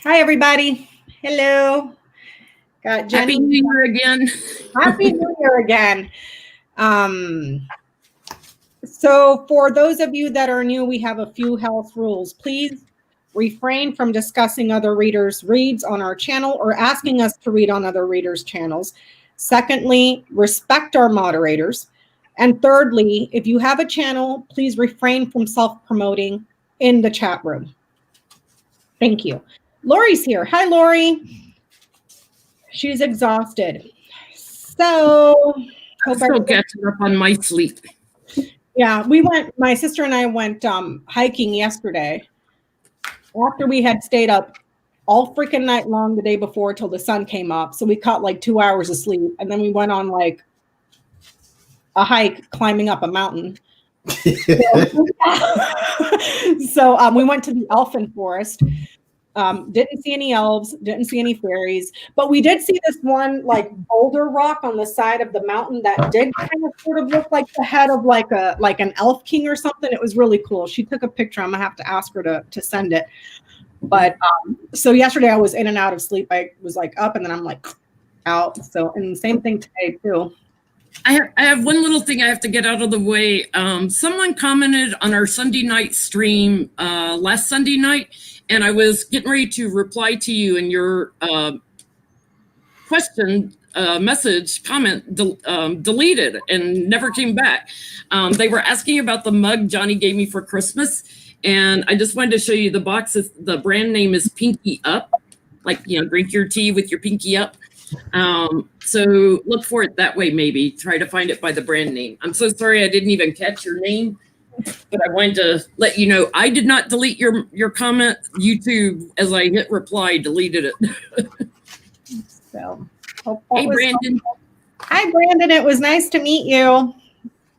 Hi, everybody. Hello. Got Jenny. Happy New Year again. Happy New Year again. So for those of you that are new, we have a few health rules. Please refrain from discussing other readers' reads on our channel or asking us to read on other readers' channels. Secondly, respect our moderators. And thirdly, if you have a channel, please refrain from self-promoting in the chat room. Thank you. Lori's here. Hi, Lori. She's exhausted. So I'm still catching up on my sleep. Yeah, my sister and I went hiking yesterday after we had stayed up all freaking night long the day before till the sun came up. So we caught like 2 hours of sleep, and then we went on like a hike climbing up a mountain. So we went to the elfin forest. Didn't see any elves, didn't see any fairies, but we did see this one like boulder rock on the side of the mountain that did kind of sort of look like the head of like an elf king or something. It was really cool. She took a picture. I'm gonna have to ask her to send it. But so yesterday I was in and out of sleep. I was like up and then I'm like out. So, and the same thing today too. I have one little thing I have to get out of the way. Someone commented on our Sunday night stream last Sunday night, and I was getting ready to reply to you, and your question, message, comment deleted and never came back. They were asking about the mug Johnny gave me for Christmas, and I just wanted to show you the box. The brand name is Pinky Up, like, you know, drink your tea with your pinky up. So look for it that way, maybe. Try to find it by the brand name. I'm so sorry I didn't even catch your name, but I wanted to let you know I did not delete your comment. YouTube, as I hit reply, deleted it. So, hey, Brandon. Hi, Brandon. It was nice to meet you.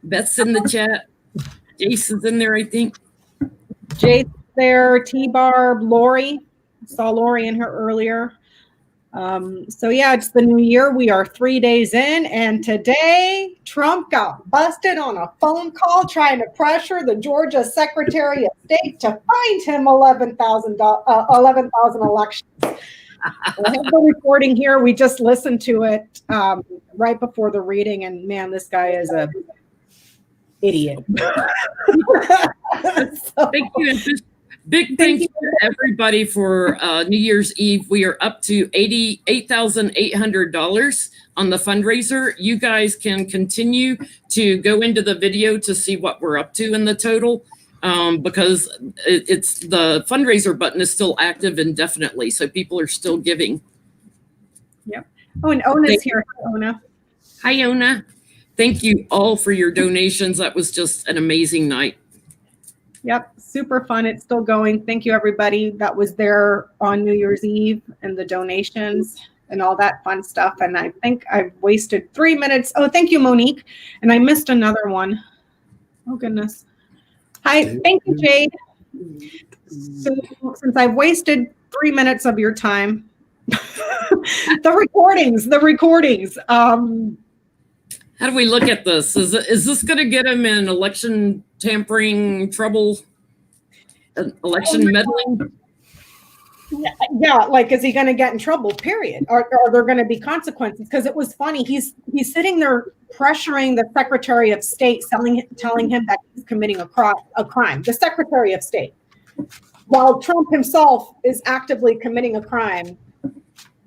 Beth's in the chat. Jason's in there, I think. Jason's there. T-Barb, Lori. Saw Lori in her earlier. So yeah, it's the new year. We are 3 days in, and today Trump got busted on a phone call trying to pressure the Georgia Secretary of State to find him 11,000 elections. I have the recording here. We just listened to it right before the reading, and man, this guy is a idiot. Thank you. Big thank you to everybody for New Year's Eve. We are up to $88,800 on the fundraiser. You guys can continue to go into the video to see what we're up to in the total, because it's the fundraiser button is still active indefinitely, so people are still giving. Yep. Oh, and Ona's here. Hi, Ona. Hi, Ona. Thank you all for your donations. That was just an amazing night. Yep, super fun. It's still going. Thank you, everybody that was there on New Year's Eve, and the donations and all that fun stuff. And I think I've wasted 3 minutes. Oh, thank you, Monique. And I missed another one. Oh, goodness. Hi, thank you, Jade. So, since I've wasted 3 minutes of your time, the recordings. How do we look at this? Is this going to get him in election tampering trouble? Election meddling? Yeah, like, is he going to get in trouble, period? Are there going to be consequences? Because it was funny. He's sitting there pressuring the Secretary of State, telling him that he's committing a crime. The Secretary of State. While Trump himself is actively committing a crime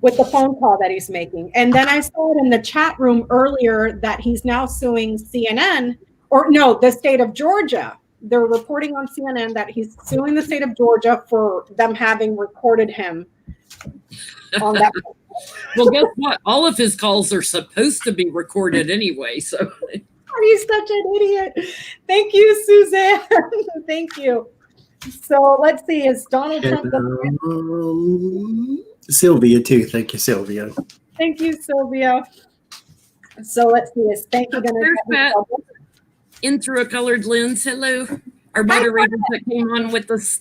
with the phone call that he's making. And then I saw it in the chat room earlier that he's now suing CNN, or no, the state of Georgia. They're reporting on CNN that he's suing the state of Georgia for them having recorded him on that. Well, guess what? All of his calls are supposed to be recorded anyway, so. He's such an idiot. Thank you, Suzanne. Thank you. So let's see, is Donald Trump Sylvia too. Thank you, Sylvia. Thank you, Sylvia. So let's see, is thank you going to in through a colored lens? Hello, our moderators that came on with us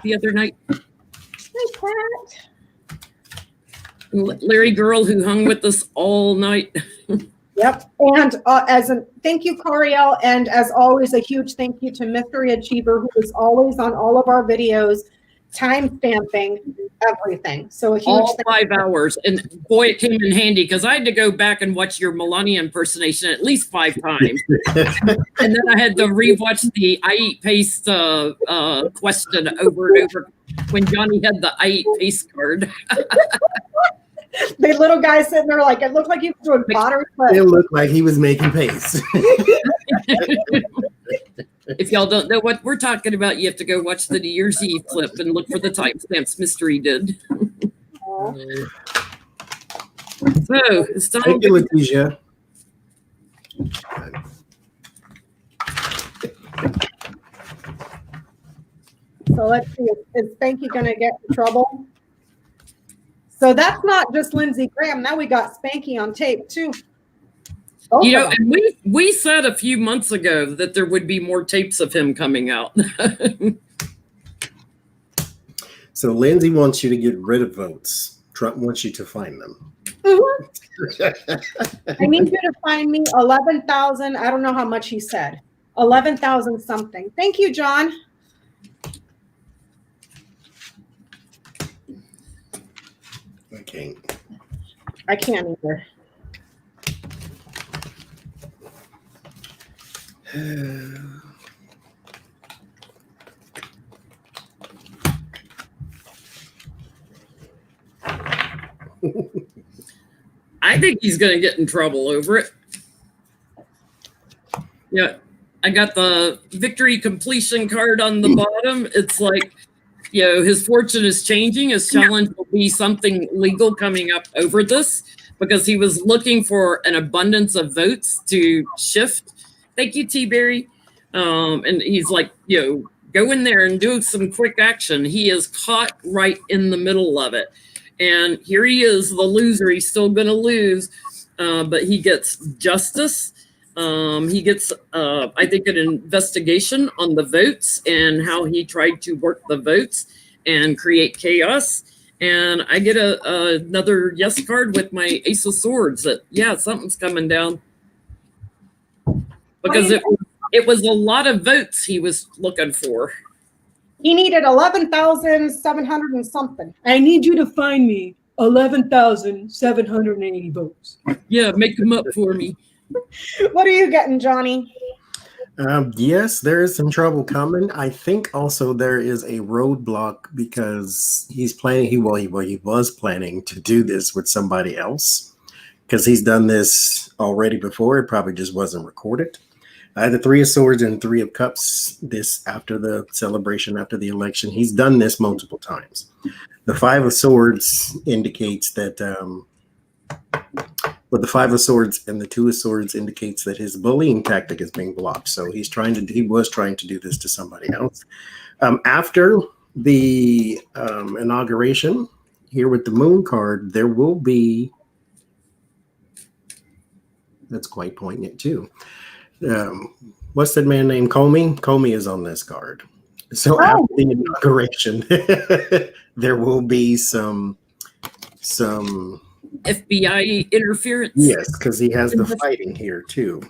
the other night. Hi, Pat. Larry Girl, who hung with us all night. Yep. And thank you, Cariel. And as always, a huge thank you to Mystery Achiever, who is always on all of our videos, time stamping everything. So a huge all thing. 5 hours. And boy, it came in handy because I had to go back and watch your Melania impersonation at least 5 times. And then I had to rewatch the I eat paste question over and over when Johnny had the I eat paste card. The little guy sitting there like, it looked like he was doing pottery. It looked like he was making paste. If y'all don't know what we're talking about, you have to go watch the New Year's Eve clip and look for the timestamps Mystery did. So it's time. Thank you, Leticia. So let's see, is Spanky going to get in trouble? So that's not just Lindsey Graham. Now we got Spanky on tape too. You know, and we said a few months ago that there would be more tapes of him coming out. So Lindsey wants you to get rid of votes. Trump wants you to find them. I need you to find me 11,000. I don't know how much he said. 11,000 something. Thank you, John. Okay. I can't either. I think he's going to get in trouble over it. Yeah, I got the victory completion card on the bottom. It's like, you know, his fortune is changing. His challenge will be something legal coming up over this because he was looking for an abundance of votes to shift. Thank you, T-Berry. And he's like, you know, go in there and do some quick action. He is caught right in the middle of it. And here he is, the loser. He's still going to lose, but he gets justice. He gets, I think, an investigation on the votes and how he tried to work the votes and create chaos. And I get another yes card with my Ace of Swords that, yeah, something's coming down. Because it was a lot of votes he was looking for. He needed 11,700 and something. I need you to find me 11,780 votes. Yeah, make them up for me. What are you getting, Johnny? Yes, there is some trouble coming. I think also there is a roadblock because he's planning. He was planning to do this with somebody else because he's done this already before. It probably just wasn't recorded. I had the Three of Swords and Three of Cups this after the celebration, after the election. He's done this multiple times. The Five of Swords indicates that, the Five of Swords and the Two of Swords indicates that his bullying tactic is being blocked. So he was trying to do this to somebody else. After the inauguration, here with the Moon card, there will be, that's quite poignant too. What's that man named Comey? Comey is on this card. So after the inauguration, there will be some FBI interference. Yes, because he has the fighting here too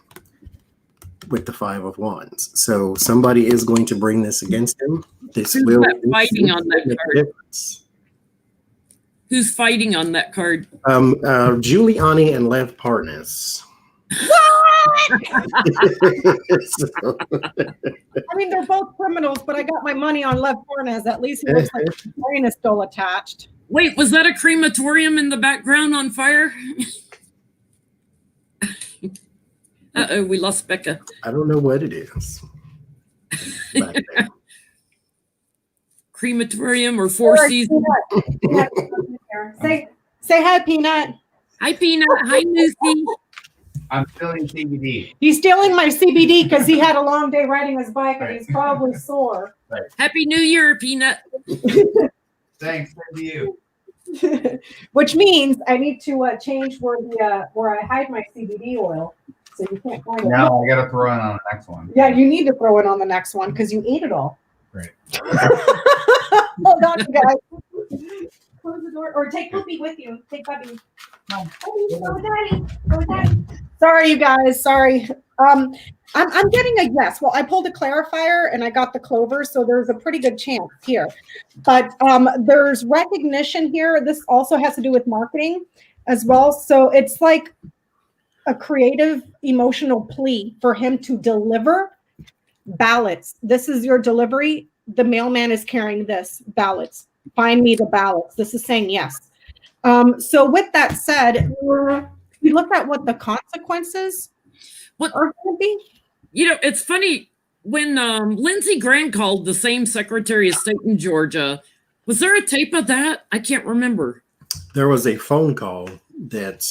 with the Five of Wands. So somebody is going to bring this against him. This Who's will fighting on that card? Difference. Who's fighting on that card? Giuliani and Lev Parnas. I mean, they're both criminals, but I got my money on Lev Parnas. At least he looks like his brain is still attached. Wait, was that a crematorium in the background on fire? Uh-oh, we lost Becca. I don't know what it is. Crematorium or Four Seasons? Say hi, Peanut. Hi, Peanut. Hi, Lucy. I'm stealing CBD. He's stealing my CBD because he had a long day riding his bike and he's probably sore. Right. Happy New Year, Peanut. Thanks, same to you. Which means I need to change where I hide my CBD oil, so you can't find it. Now I gotta throw it on the next one. Yeah, you need to throw it on the next one because you ate it all. Great. Hold on, guys. Close the door or take Poopy with you. Take Bubby. No. Oh, go with Daddy. Go with Daddy. Sorry, you guys. Sorry. I'm getting a yes. Well, I pulled a clarifier and I got the clover, so there's a pretty good chance here. But there's recognition here. This also has to do with marketing as well. So it's like a creative, emotional plea for him to deliver ballots. This is your delivery. The mailman is carrying this ballots. Find me the ballots. This is saying yes. So with that said, we look at what the consequences are going to be. You know, it's funny when Lindsey Graham called the same Secretary of State in Georgia. Was there a tape of that? I can't remember. There was a phone call that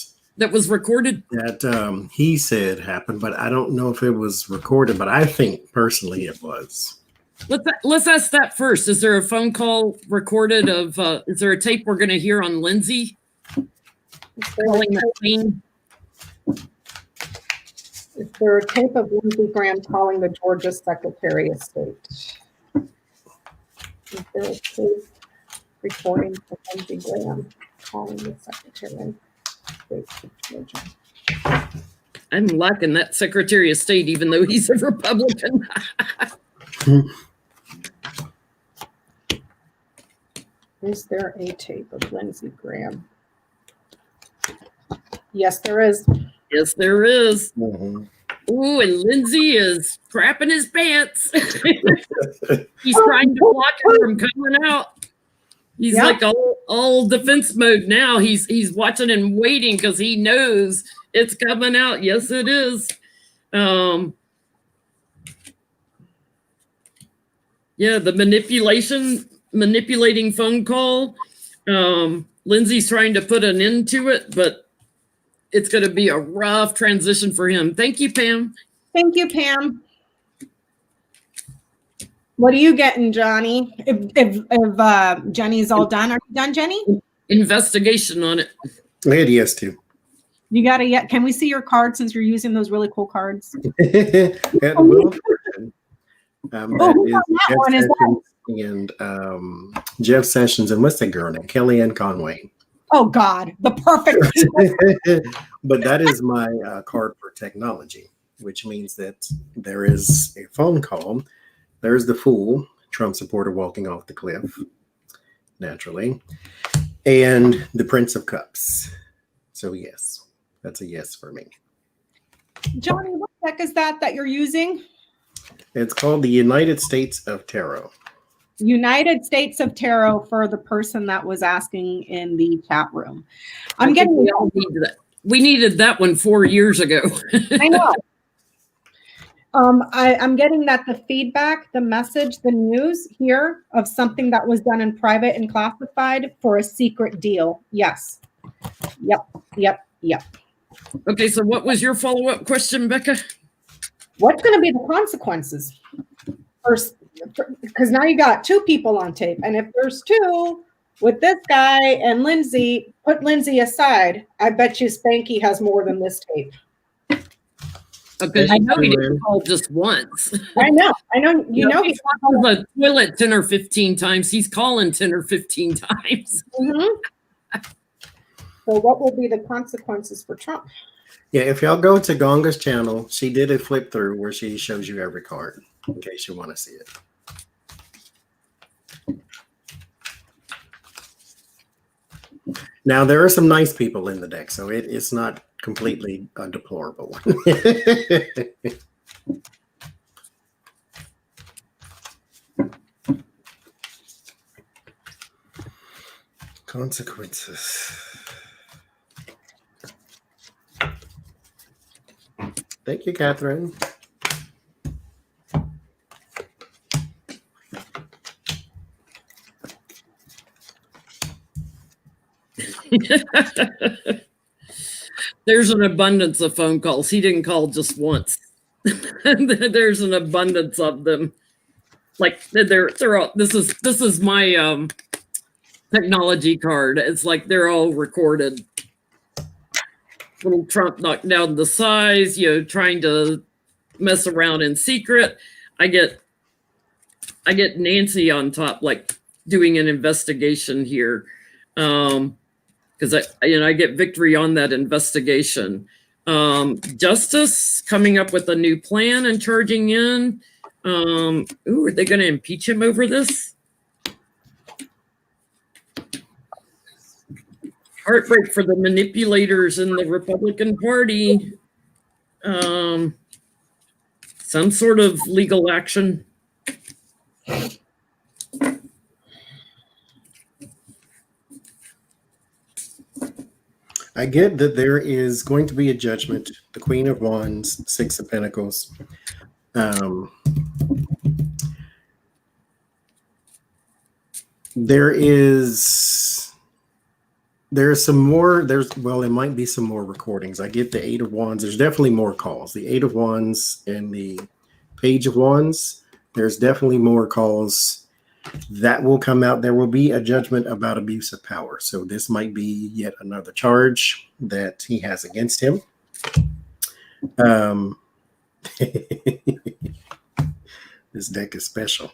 was recorded that he said happened, but I don't know if it was recorded. But I think personally it was. Let's ask that first. Is there a phone call recorded of? Is there a tape we're going to hear on Lindsey calling the scene? Is there a tape of Lindsey Graham calling the Georgia Secretary of State? Is there a tape recording of Lindsey Graham calling the Secretary of State of Georgia? I'm liking that Secretary of State, even though he's a Republican. Is there a tape of Lindsey Graham? Yes, there is. Yes, there is. Mm-hmm. Ooh, and Lindsey is crapping his pants. He's trying to block her from coming out. He's like all defense mode now. He's watching and waiting because he knows it's coming out. Yes, it is. Yeah, the manipulating phone call. Lindsey's trying to put an end to it, but it's going to be a rough transition for him. Thank you, Pam. Thank you, Pam. What are you getting, Johnny? If Jenny's all done, are you done, Jenny? Investigation on it. I had yes too. You got to Can we see your card since you're using those really cool cards? That is Jeff Sessions and Jeff Sessions and what's that girl name? Kellyanne Conway. Oh God, the perfect. But that is my card for technology, which means that there is a phone call. There's the fool, Trump supporter walking off the cliff, naturally, and the Prince of Cups. So yes, that's a yes for me. Johnny, what the heck is that you're using? It's called the United States of Tarot. United States of Tarot for the person that was asking in the chat room. We needed that one 4 years ago. I know. I'm getting that the feedback, the message, the news here of something that was done in private and classified for a secret deal. Yes. Yep. Okay, so what was your follow-up question, Becca? What's going to be the consequences? First, because now you got two people on tape, and if there's two with this guy and Lindsey, put Lindsey aside. I bet you Spanky has more than this tape. Okay, I know he didn't call just once. I know. You know he's on the toilet 10 or 15 times. He's calling 10 or 15 times. Mm-hmm. So what will be the consequences for Trump? Yeah, if y'all go to Gonga's channel, she did a flip through where she shows you every card in case you want to see it. Now, there are some nice people in the deck, so it's not completely deplorable. Consequences. Thank you, Catherine. There's an abundance of phone calls. He didn't call just once. There's an abundance of them. Like they're all. This is my technology card. It's like they're all recorded. Little Trump knocked down the size, trying to mess around in secret. I get Nancy on top, like doing an investigation here. Because I get victory on that investigation. Justice coming up with a new plan and charging in. Are they going to impeach him over this? Heartbreak for the manipulators in the Republican Party. Some sort of legal action. I get that there is going to be a judgment. The Queen of Wands, Six of Pentacles. There's some more. It might be some more recordings. I get the Eight of Wands. There's definitely more calls. The Eight of Wands and the Page of Wands. There's definitely more calls that will come out. There will be a judgment about abuse of power. So this might be yet another charge that he has against him. This deck is special.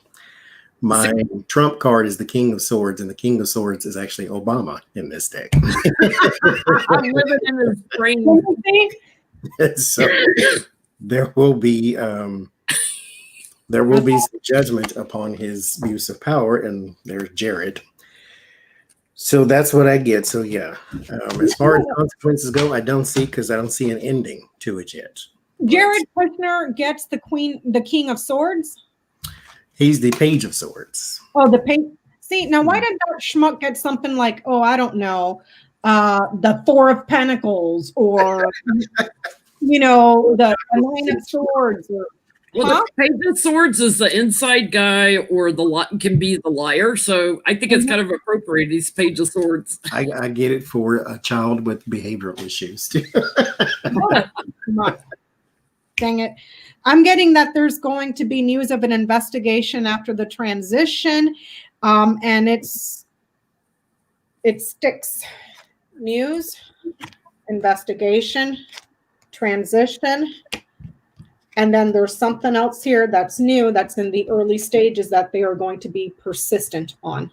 My trump card is the King of Swords, and the King of Swords is actually Obama in this deck. I'm living in his brain. So there will be some judgment upon his abuse of power, and there's Jared. So that's what I get. So yeah, as far as consequences go, I don't see an ending to it yet. Jared Kushner gets the King of Swords. He's the Page of Swords. Oh, the page. See, now why did that schmuck get something like, oh, I don't know, the Four of Pentacles, or the Nine of Swords, or Well, the Page of Swords is the inside guy, or can be the liar. So I think it's kind of appropriate. He's Page of Swords. I get it for a child with behavioral issues too. Come on. Dang it. I'm getting that there's going to be news of an investigation after the transition. And it sticks. News, investigation, transition. And then there's something else here that's new, that's in the early stages, that they are going to be persistent on,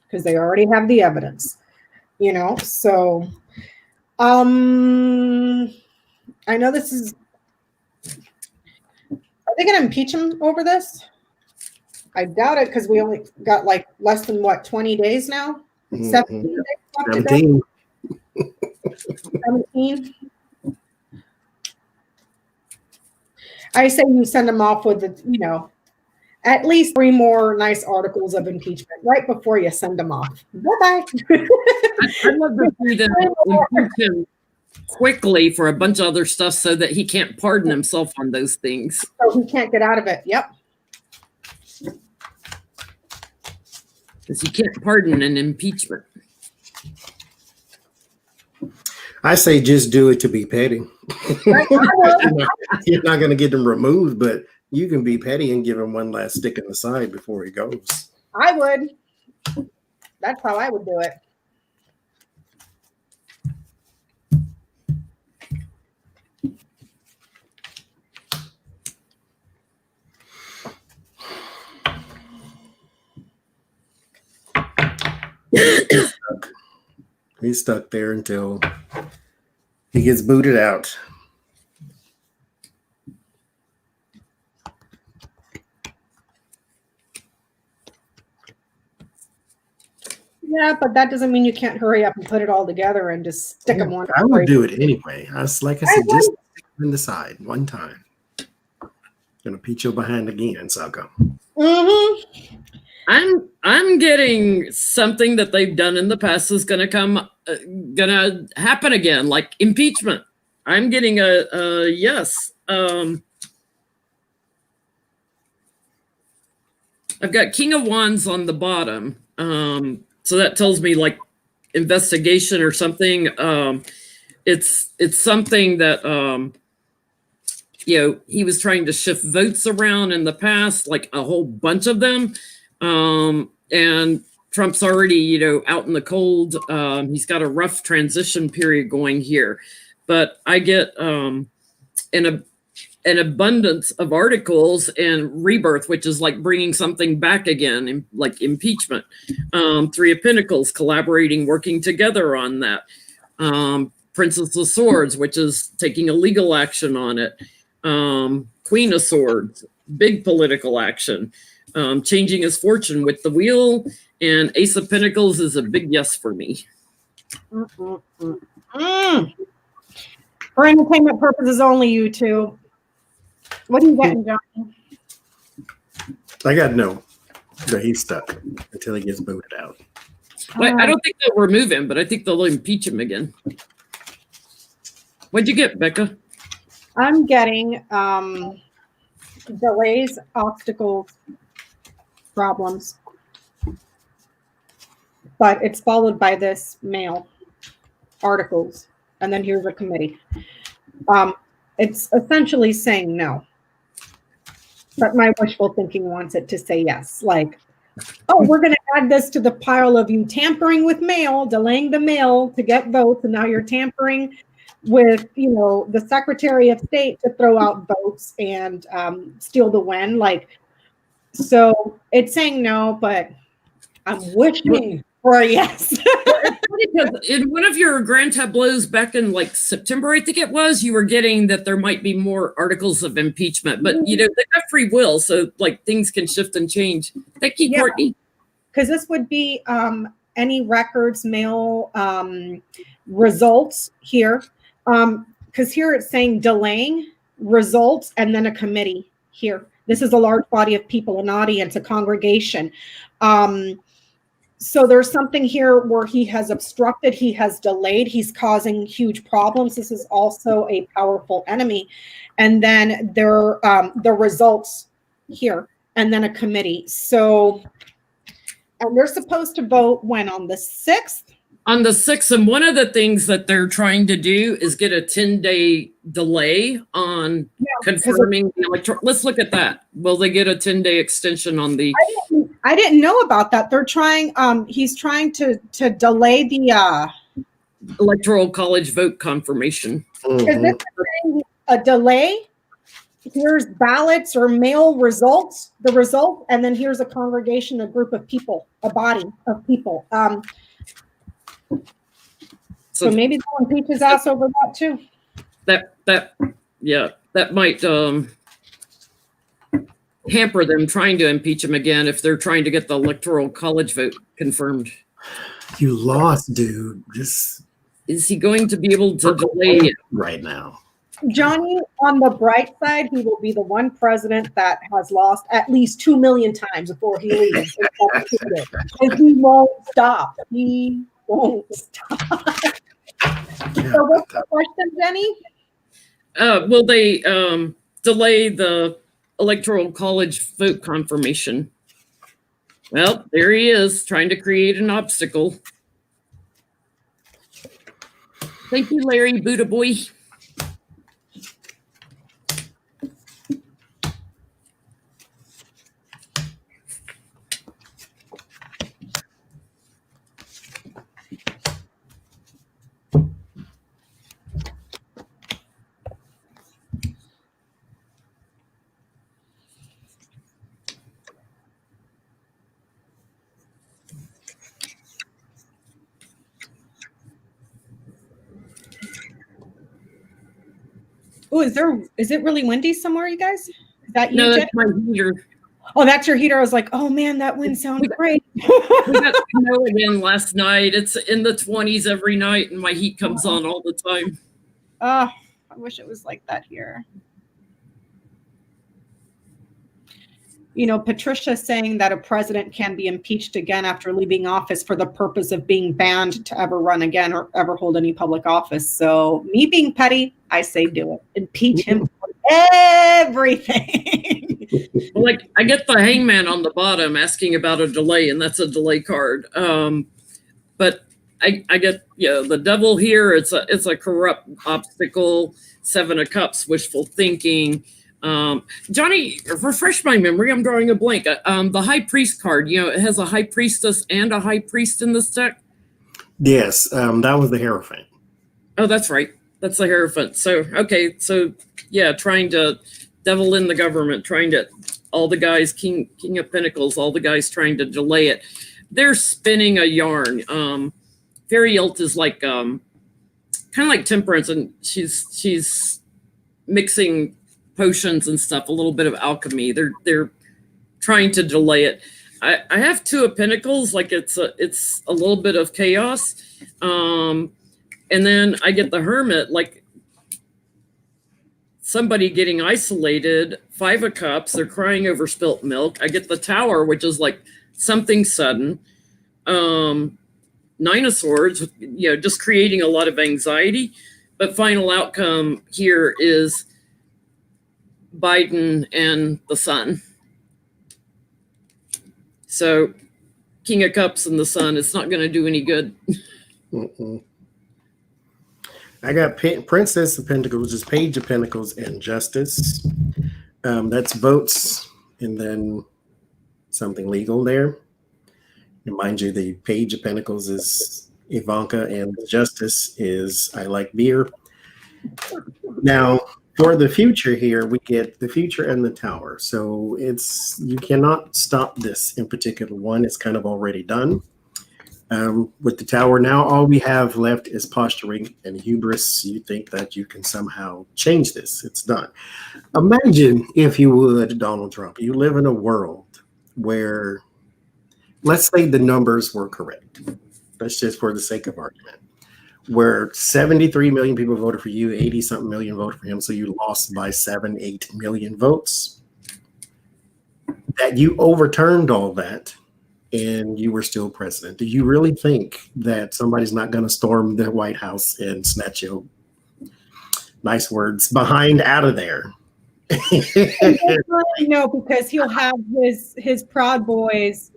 because they already have the evidence, so I know this is, are they going to impeach him over this? I doubt it, because we only got like less than 20 days now? 17 days left to go? 17. I say you send them off with at least 3 more nice articles of impeachment right before you send them off. Bye-bye. I'd love to see them impeach him quickly for a bunch of other stuff so that he can't pardon himself on those things. So he can't get out of it. Yep. Because you can't pardon an impeachment. I say just do it to be petty. You're not going to get them removed, but you can be petty and give him one last stick in the side before he goes. I would. That's how I would do it. He's stuck there until he gets booted out. Yeah, but that doesn't mean you can't hurry up and put it all together and just stick them one. I would do it anyway. Like I said, just stick them in the side one time. Gonna peach your behind again, sucker. Mm-hmm. I'm getting something that they've done in the past is gonna happen again, like impeachment. I'm getting a yes. I've got King of Wands on the bottom. So that tells me like investigation or something. It's something that he was trying to shift votes around in the past, like a whole bunch of them. And Trump's already, out in the cold. He's got a rough transition period going here. But I get an abundance of articles and rebirth, which is like bringing something back again, like impeachment. 3 of Pentacles, collaborating, working together on that. Princess of Swords, which is taking a legal action on it. Queen of Swords, big political action. Changing his fortune with the wheel, and Ace of Pentacles is a big yes for me. For entertainment purposes only, you two. What are you getting, Johnny? I got no. So he's stuck until he gets booted out. Well, I don't think they'll remove him, but I think they'll impeach him again. What'd you get, Becca? I'm getting delays, obstacles, problems. But it's followed by this mail, articles, and then here's a committee. It's essentially saying no. But my wishful thinking wants it to say yes. Like, oh, we're going to add this to the pile of you tampering with mail, delaying the mail to get votes, and now you're tampering with, you know, the Secretary of State to throw out votes and steal the win. Like, so it's saying no, but I'm wishing for a yes. Because in one of your grand tableaus back in like September, I think it was, you were getting that there might be more articles of impeachment, but you know, they got free will, so like things can shift and change. Thank you, Courtney. Because this would be any records, mail, results here. Because here it's saying delaying results and then a committee here. This is a large body of people, an audience, a congregation. So there's something here where he has obstructed, he has delayed, he's causing huge problems. This is also a powerful enemy. And then there the results here, and then a committee. So, and they're supposed to vote when, on the 6th? On the 6th, and one of the things that they're trying to do is get a 10-day delay on confirming the electoral. Let's look at that. Will they get a 10-day extension on the... I didn't know about that. They're trying, he's trying to delay the... Electoral College vote confirmation. Is this a delay? Here's ballots or mail results, the result, and then here's a congregation, a group of people, a body of people. So maybe they'll impeach his ass over that too. That might hamper them trying to impeach him again if they're trying to get the Electoral College vote confirmed. You lost, dude. Is he going to be able to delay it right now? Johnny, on the bright side, he will be the one president that has lost at least 2 million times before he leaves. And he won't stop. He won't stop. So what's the question, Jenny? Will they delay the Electoral College vote confirmation? Well, there he is, trying to create an obstacle. Thank you, Larry Buddha Boy. Oh, is it really windy somewhere, you guys? Is that you, No, Jenny? that's my heater. Oh, that's your heater. I was like, oh man, that wind sounds great. We got snow again last night. It's in the 20s every night, and my heat comes on all the time. Oh, I wish it was like that here. You know, Patricia saying that a president can be impeached again after leaving office for the purpose of being banned to ever run again or ever hold any public office. So me being petty, I say do it. Impeach him for everything. Like, I get the hangman on the bottom asking about a delay, and that's a delay card. But I get, the devil here. It's a corrupt obstacle. 7 of Cups, wishful thinking. Johnny, refresh my memory. I'm drawing a blank. The High Priest card, it has a High Priestess and a High Priest in this deck. Yes, that was the Hierophant. Oh, that's right. That's the Hierophant. So, okay. So, trying to devil in the government, trying to, all the guys, King of Pentacles, all the guys trying to delay it. They're spinning a yarn. Fairy Yilt is like kind of like temperance, and she's mixing potions and stuff, a little bit of alchemy. They're trying to delay it. I have 2 of Pentacles, like it's a little bit of chaos. And then I get the Hermit, like somebody getting isolated. 5 of Cups, they're crying over spilt milk. I get the Tower, which is like something sudden. 9 of Swords, just creating a lot of anxiety. But final outcome here is Biden and the Sun. So King of Cups and the Sun, it's not going to do any good. I got Princess of Pentacles, which is Page of Pentacles, and Justice. That's votes, and then something legal there. And mind you, the Page of Pentacles is Ivanka, and the Justice is I like beer. Now, for the future here, we get the future and the Tower. So you cannot stop this in particular one. It's kind of already done. With the Tower now, all we have left is posturing and hubris. You think that you can somehow change this. It's done. Imagine, if you would, Donald Trump, you live in a world where, let's say the numbers were correct. That's just for the sake of argument. Where 73 million people voted for you, 80-something million voted for him, so you lost by 7-8 million votes. That you overturned all that, and you were still president. Do you really think that somebody's not going to storm the White House and snatch your, nice words, behind out of there? No, because he'll have his Proud Boys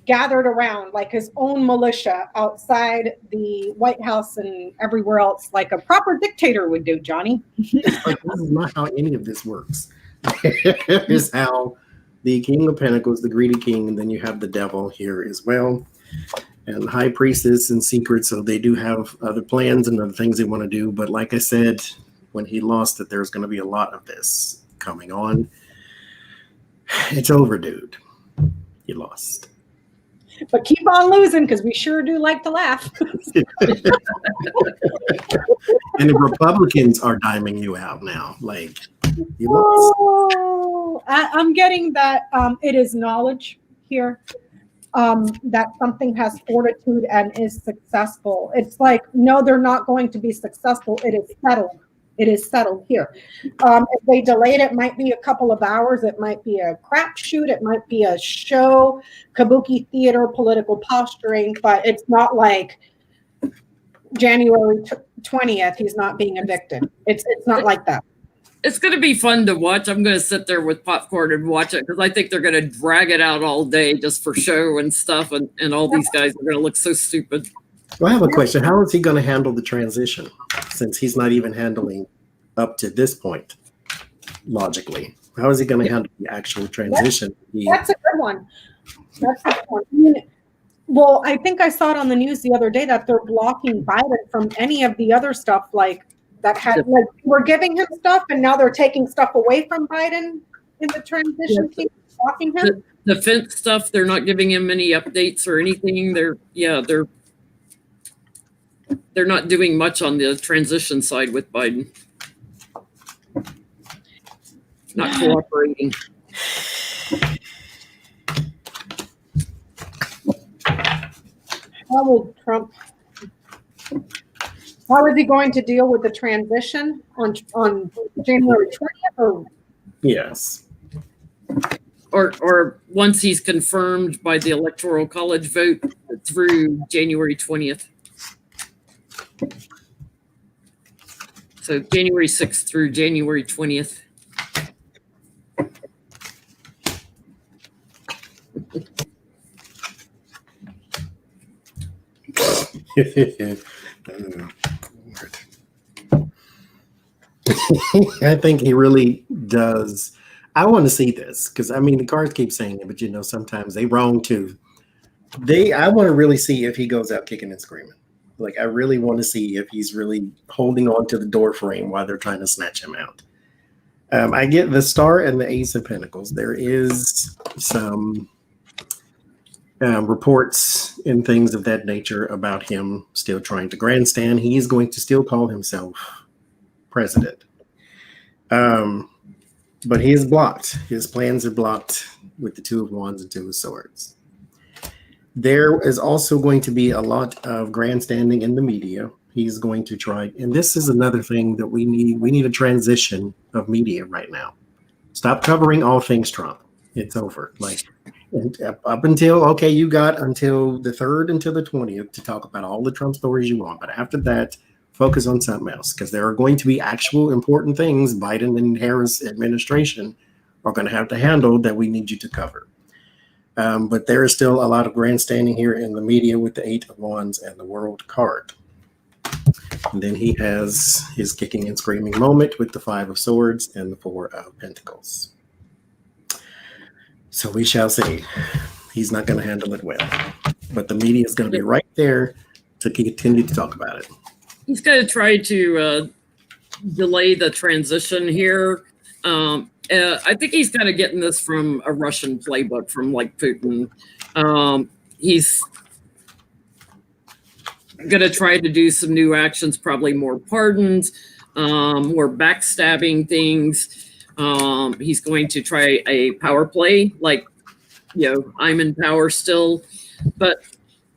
gathered around, like his own militia outside the White House and everywhere else, like a proper dictator would do, Johnny. Like, this is not how any of this works. Here's how the King of Pentacles, the greedy king, and then you have the devil here as well. And High Priestess and Secret, so they do have other plans and other things they want to do. But like I said, when he lost it, there's going to be a lot of this coming on. It's over, dude. You lost. But keep on losing, because we sure do like to laugh. And the Republicans are diming you out now. Like, you lost. Oh, I'm getting that it is knowledge here, that something has fortitude and is successful. It's like, no, they're not going to be successful. It is settled. It is settled here. If they delayed it, might be a couple of hours. It might be a crapshoot. It might be a show, kabuki theater, political posturing. But it's not like January 20th. He's not being evicted. It's not like that. It's going to be fun to watch. I'm going to sit there with popcorn and watch it, because I think they're going to drag it out all day just for show and stuff. And all these guys are going to look so stupid. Well, I have a question. How is he going to handle the transition, since he's not even handling up to this point, logically? How is he going to handle the actual transition? That's a good one. That's a good one. I mean, well, I think I saw it on the news the other day that they're blocking Biden from any of the other stuff, like that had, like, we're giving him stuff, and now they're taking stuff away from Biden in the transition team, blocking him. The defense stuff, they're not giving him any updates or anything. They're not doing much on the transition side with Biden. Not cooperating. How will Trump? How is he going to deal with the transition on January 20th? Or? Yes. Or once he's confirmed by the Electoral College vote through January 20th. So January 6th through January 20th. I think he really does. I want to see this, because I mean the cards keep saying it, but sometimes they wrong too. I want to really see if he goes out kicking and screaming. Like, I really want to see if he's really holding on to the door frame while they're trying to snatch him out. I get the Star and the Ace of Pentacles. There is some reports and things of that nature about him still trying to grandstand. He is going to still call himself president. But he is blocked. His plans are blocked with the Two of Wands and Two of Swords. There is also going to be a lot of grandstanding in the media. He's going to try, and this is another thing that we need. We need a transition of media right now. Stop covering all things Trump. It's over. Like up until, okay, you got until the 3rd until the 20th to talk about all the Trump stories you want. But after that, focus on something else, because there are going to be actual important things Biden and Harris administration are going to have to handle that we need you to cover. But there is still a lot of grandstanding here in the media with the 8 of Wands and the World card. And then he has his kicking and screaming moment with the 5 of Swords and the 4 of Pentacles. So we shall see. He's not going to handle it well. But the media is going to be right there to continue to talk about it. He's going to try to delay the transition here. I think he's kind of getting this from a Russian playbook from like Putin. He's going to try to do some new actions, probably more pardons, more backstabbing things. He's going to try a power play, like, I'm in power still. But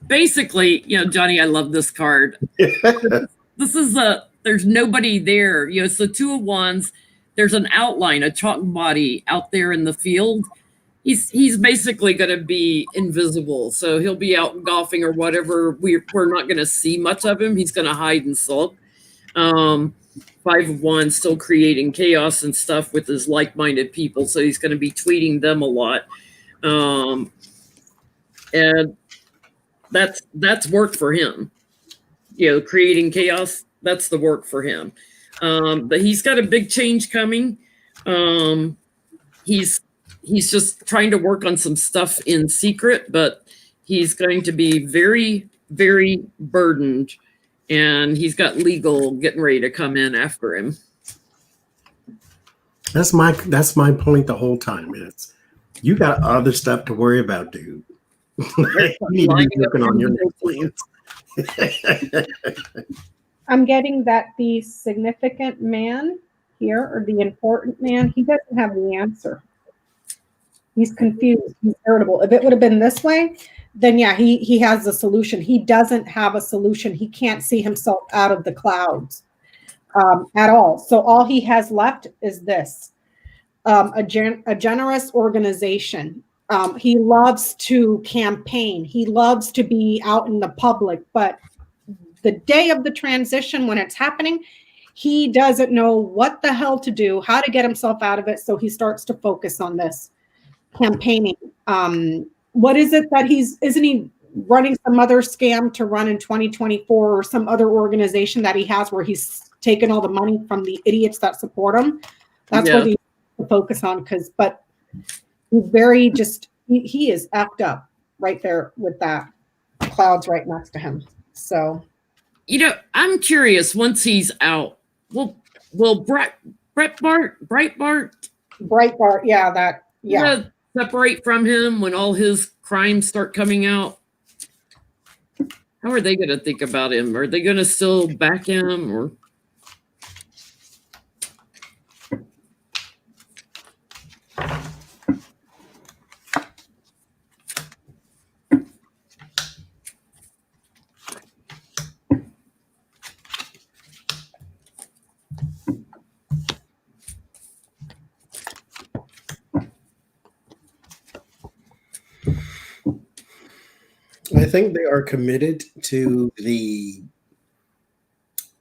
basically, Johnny, I love this card. This is there's nobody there. It's the Two of Wands. There's an outline, a chalk body out there in the field. He's basically going to be invisible. So he'll be out golfing or whatever. We're not going to see much of him. He's going to hide and sulk. 5 of Wands, still creating chaos and stuff with his like-minded people. So he's going to be tweeting them a lot. And that's work for him. Creating chaos, that's the work for him. But he's got a big change coming. He's just trying to work on some stuff in secret, but he's going to be very, very burdened. And he's got legal getting ready to come in after him. That's my point the whole time. Is you got other stuff to worry about, dude. You need to be working on your next plans. I'm getting that the significant man here, or the important man, he doesn't have the answer. He's confused. He's irritable. If it would have been this way, then yeah, he has a solution. He doesn't have a solution. He can't see himself out of the clouds at all. So all he has left is this, a generous organization. He loves to campaign. He loves to be out in the public, but the day of the transition, when it's happening, he doesn't know what the hell to do, how to get himself out of it. So he starts to focus on this campaigning. What is it that isn't he running some other scam to run in 2024 or some other organization that he has where he's taken all the money from the idiots that support him? That's what he needs to focus on. But he's very he is effed up right there with that clouds right next to him. So, I'm curious, once he's out, will Breitbart, separate from him when all his crimes start coming out? How are they going to think about him? Are they going to still back him, or? I think they are committed to the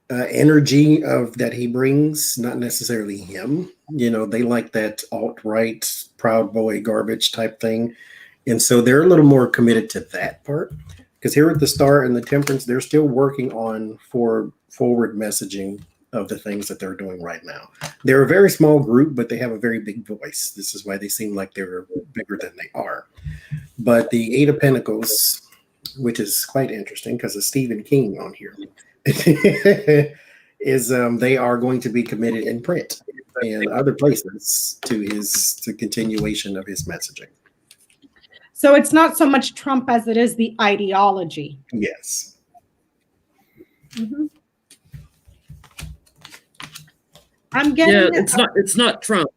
energy of that he brings, not necessarily him. They like that alt-right, proud boy garbage type thing. And so they're a little more committed to that part. Because here at the Star and the Temperance, they're still working on forward messaging of the things that they're doing right now. They're a very small group, but they have a very big voice. This is why they seem like they're bigger than they are. But the 8 of Pentacles, which is quite interesting because of Stephen King on here, is they are going to be committed in print and other places to continuation of his messaging. So it's not so much Trump as it is the ideology. Yes. Mhm. I'm getting it's not Trump.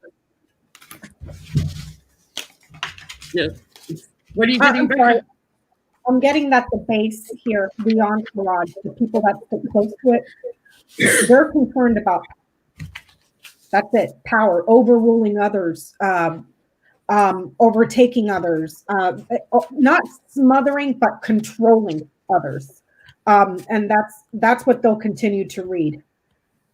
Yeah. What are you getting back? I'm getting that the base here, the entourage, the people that stick close to it, they're concerned about, that's it, power, overruling others, overtaking others, not smothering, but controlling others. And that's what they'll continue to read,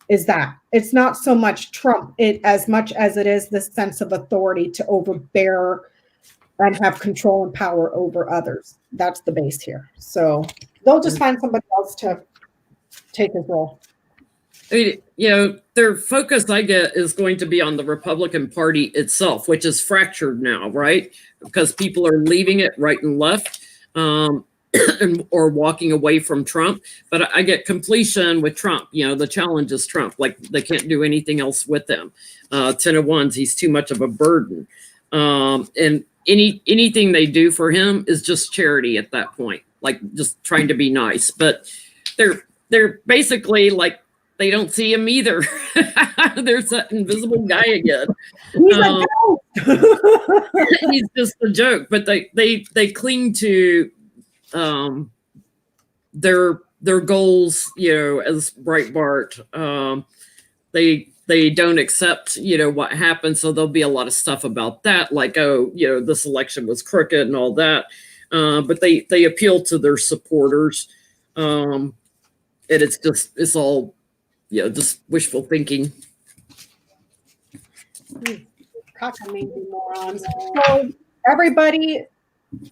is that it's not so much Trump, as much as it is this sense of authority to overbear and have control and power over others. That's the base here. So they'll just find somebody else to take his role. Their focus, I get, is going to be on the Republican Party itself, which is fractured now, right? Because people are leaving it right and left, or walking away from Trump. But I get completion with Trump. The challenge is Trump. Like, they can't do anything else with him. 10 of wands, he's too much of a burden. And anything they do for him is just charity at that point, like just trying to be nice. But they're basically like, they don't see him either. There's that invisible guy again. He's just a joke. But they cling to their goals, as Breitbart. They don't accept, what happened. So there'll be a lot of stuff about that, like, this election was crooked and all that. But they appeal to their supporters. And it's all, just wishful thinking. Cockamamie morons. So everybody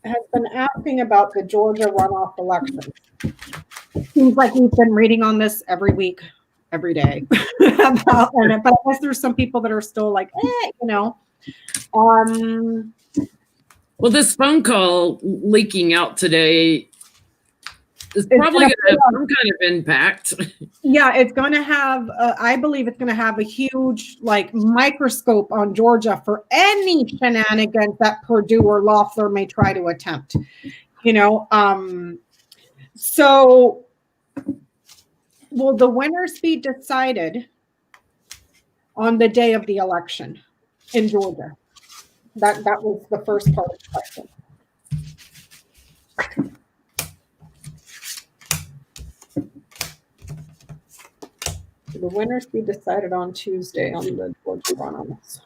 has been asking about the Georgia runoff election. Seems like we've been reading on this every week, every day. But I guess there's some people that are still like, Well, this phone call leaking out today is probably going to have some kind of impact. Yeah, it's going to have, I believe it's going to have a huge, microscope on Georgia for any shenanigans that Purdue or Loeffler may try to attempt. So will the winners be decided on the day of the election in Georgia? That was the first part of the question. The winners be decided on Tuesday on the Georgia runoffs.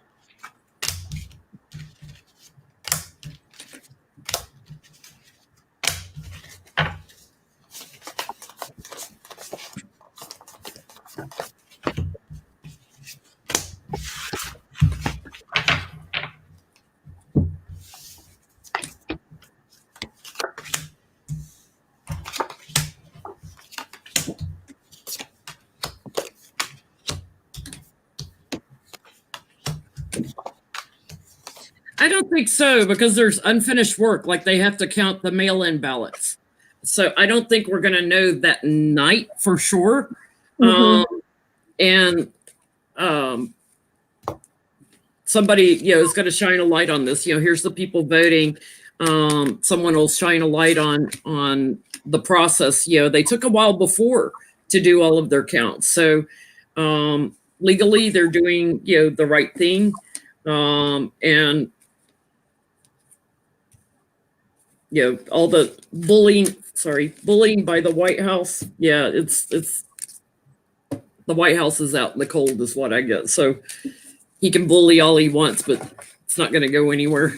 I don't think so, because there's unfinished work. Like, they have to count the mail-in ballots. So I don't think we're going to know that night for sure. Somebody, is going to shine a light on this. Here's the people voting. Someone will shine a light on the process. They took a while before to do all of their counts. So legally, they're doing, the right thing. And all the bullying by the White House. Yeah, it's the White House is out in the cold is what I get. So he can bully all he wants, but it's not going to go anywhere.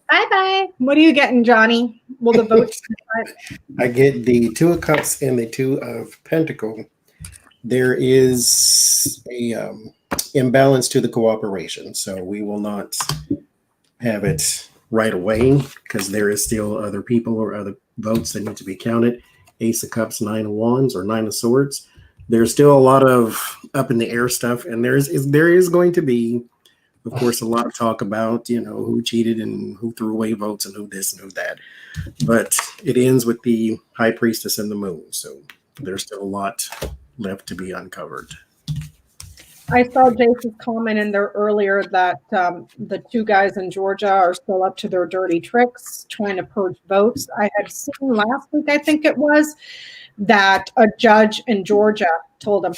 Bye-bye. What are you getting, Johnny? Will the votes? I get the 2 of Cups and the 2 of Pentacles. There is a imbalance to the cooperation, so we will not have it right away because there is still other people or other votes that need to be counted. Ace of Cups, 9 of Wands, or 9 of Swords. There's still a lot of up in the air stuff, and there is going to be, of course, a lot of talk about who cheated and who threw away votes and who this and who that. But it ends with the High Priestess and the Moon, so there's still a lot left to be uncovered. I saw Jace's comment in there earlier that the two guys in Georgia are still up to their dirty tricks, trying to purge votes. I had seen last week, I think it was, that a judge in Georgia told them,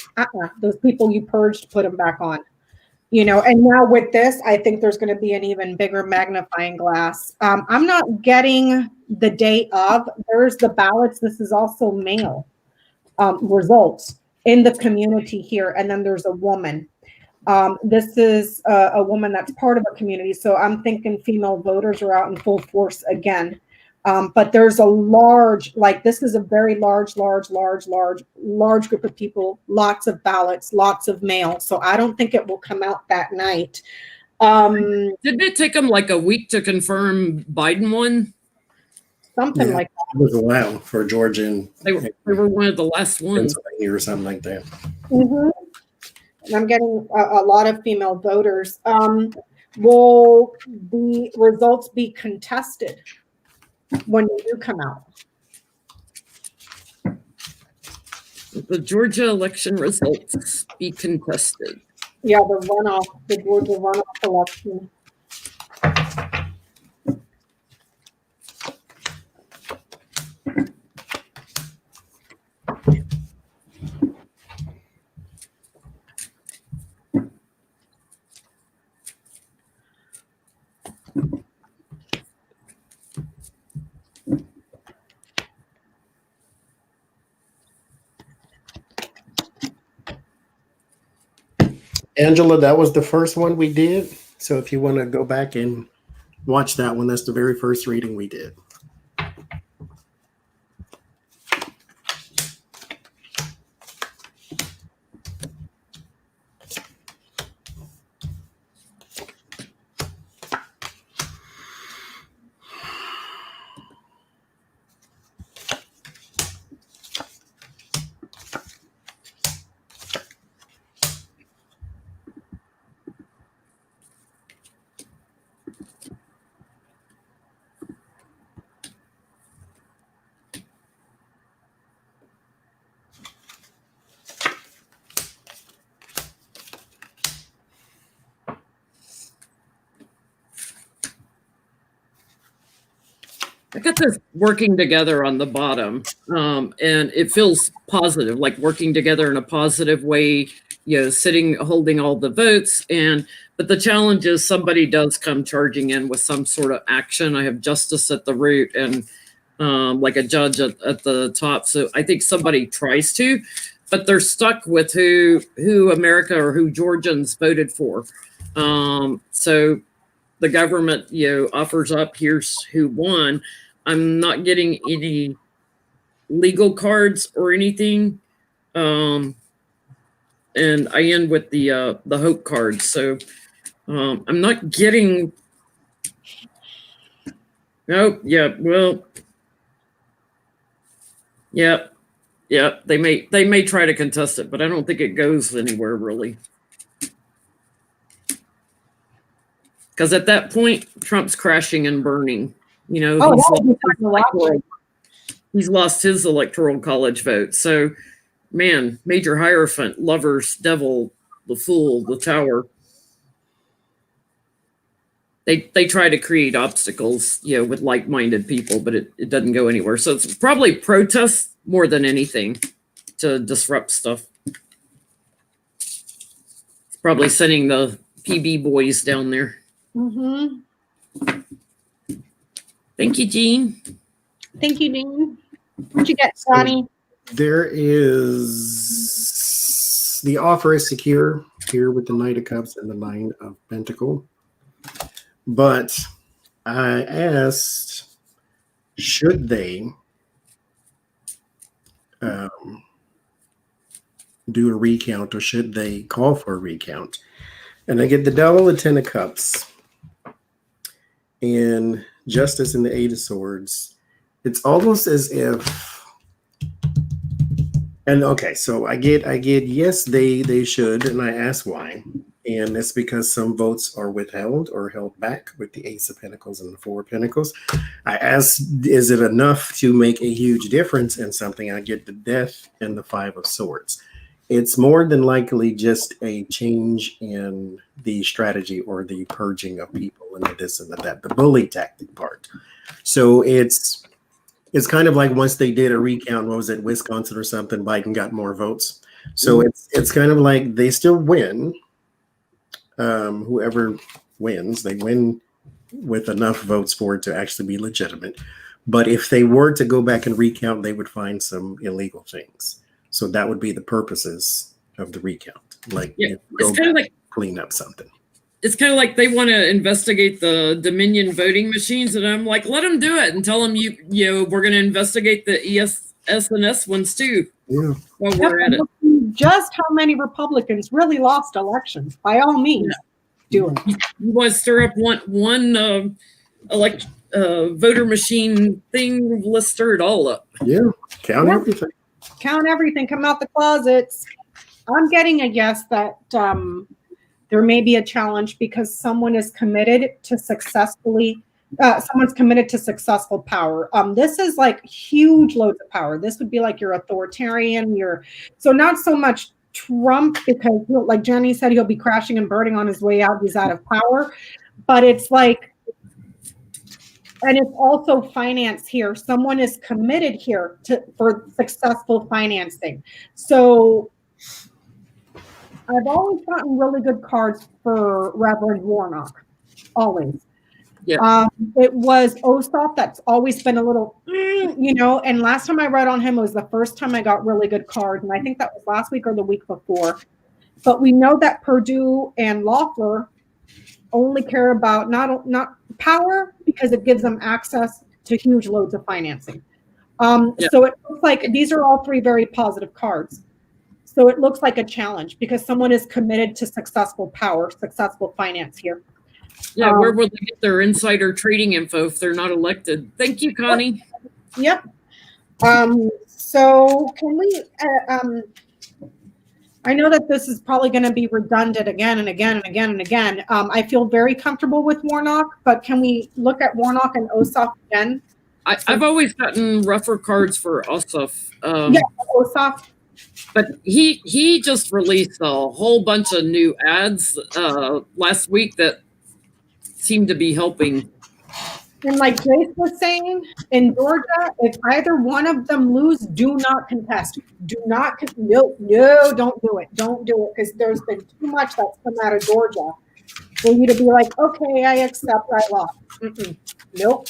those people you purged, put them back on. And now with this, I think there's going to be an even bigger magnifying glass. I'm not getting the date of. There's the ballots. This is also mail results in the community here. And then there's a woman. This is a woman that's part of a community. So I'm thinking female voters are out in full force again. But there's a large, this is a very large group of people, lots of ballots, lots of mail. So I don't think it will come out that night. Didn't it take them like a week to confirm Biden won? Something like that. It was a while for Georgia and They were one of the last ones. or something like that. Mm-hmm. And I'm getting a lot of female voters. Will the results be contested when they do come out? The Georgia election results be contested. Yeah, the Georgia runoff election. Angela, that was the first one we did. So if you want to go back and watch that one, that's the very first reading we did. I got this working together on the bottom, and it feels positive, like working together in a positive way, holding all the votes. But the challenge is somebody does come charging in with some sort of action. I have justice at the root and like a judge at the top. So I think somebody tries to, but they're stuck with who America or who Georgians voted for. So the government, offers up, here's who won. I'm not getting any legal cards or anything. And I end with the hope cards. So I'm not getting. Oh, yeah. Well, yeah. They may try to contest it, but I don't think it goes anywhere really. Because at that point, Trump's crashing and burning. He's lost his electoral college vote. So, man, Major Hierophant, lovers, devil, the fool, the tower. They try to create obstacles, with like-minded people, but it doesn't go anywhere. So it's probably protests more than anything to disrupt stuff. It's probably sending the PB boys down there. Mm-hmm. Thank you, Jean. Thank you, Dean. What'd you get, Sonny? There is the offer is secure here with the Knight of Cups and the Nine of Pentacles. But I asked, should they do a recount or should they call for a recount? And I get the Devil of Ten of Cups and Justice in the Eight of Swords. It's almost as if, and okay, so I get yes, they should, and I ask why. And it's because some votes are withheld or held back with the Ace of Pentacles and the Four of Pentacles. I ask, is it enough to make a huge difference in something? I get the Death and the Five of Swords. It's more than likely just a change in the strategy or the purging of people and the this and the that, the bully tactic part. So it's kind of like once they did a recount, what was it, Wisconsin or something, Biden got more votes. So it's kind of like they still win. Whoever wins, they win with enough votes for it to actually be legitimate. But if they were to go back and recount, they would find some illegal things. So that would be the purposes of the recount. Like, Yeah, go it's kind of back, like clean up something. it's kind of like they want to investigate the Dominion voting machines, and I'm like, let them do it and tell them you know we're going to investigate the ESNS ones too. Yeah. While we're at it. Just how many Republicans really lost elections? By all means, do it. You want to stir up one voter machine thing? Let's stir it all up. Yeah. Count everything. Count everything. Come out the closets. I'm getting a guess that there may be a challenge because someone is committed to someone's committed to successful power. This is like huge loads of power. This would be like your authoritarian, so not so much Trump because like Jenny said, he'll be crashing and burning on his way out. He's out of power, but it's like, and it's also finance here. Someone is committed here for successful financing. So I've always gotten really good cards for Reverend Warnock. Always. Yeah. It was Ossoff that's always been a little, and last time I read on him was the first time I got really good cards. And I think that was last week or the week before. But we know that Perdue and Loeffler only care about not power because it gives them access to huge loads of financing. So it looks like these are all three very positive cards. So it looks like a challenge because someone is committed to successful power, successful finance here. Yeah, where will they get their insider trading info if they're not elected? Thank you, Connie. Yep. So can we, I know that this is probably going to be redundant again and again and again and again. I feel very comfortable with Warnock, but can we look at Warnock and Ossoff again? I've always gotten rougher cards for Ossoff. Ossoff. But he just released a whole bunch of new ads last week that seem to be helping. And like Jace was saying, in Georgia, if either one of them lose, do not contest. Do not, no, don't do it. Don't do it because there's been too much that's come out of Georgia for you to be like, okay, I accept I lost. Nope.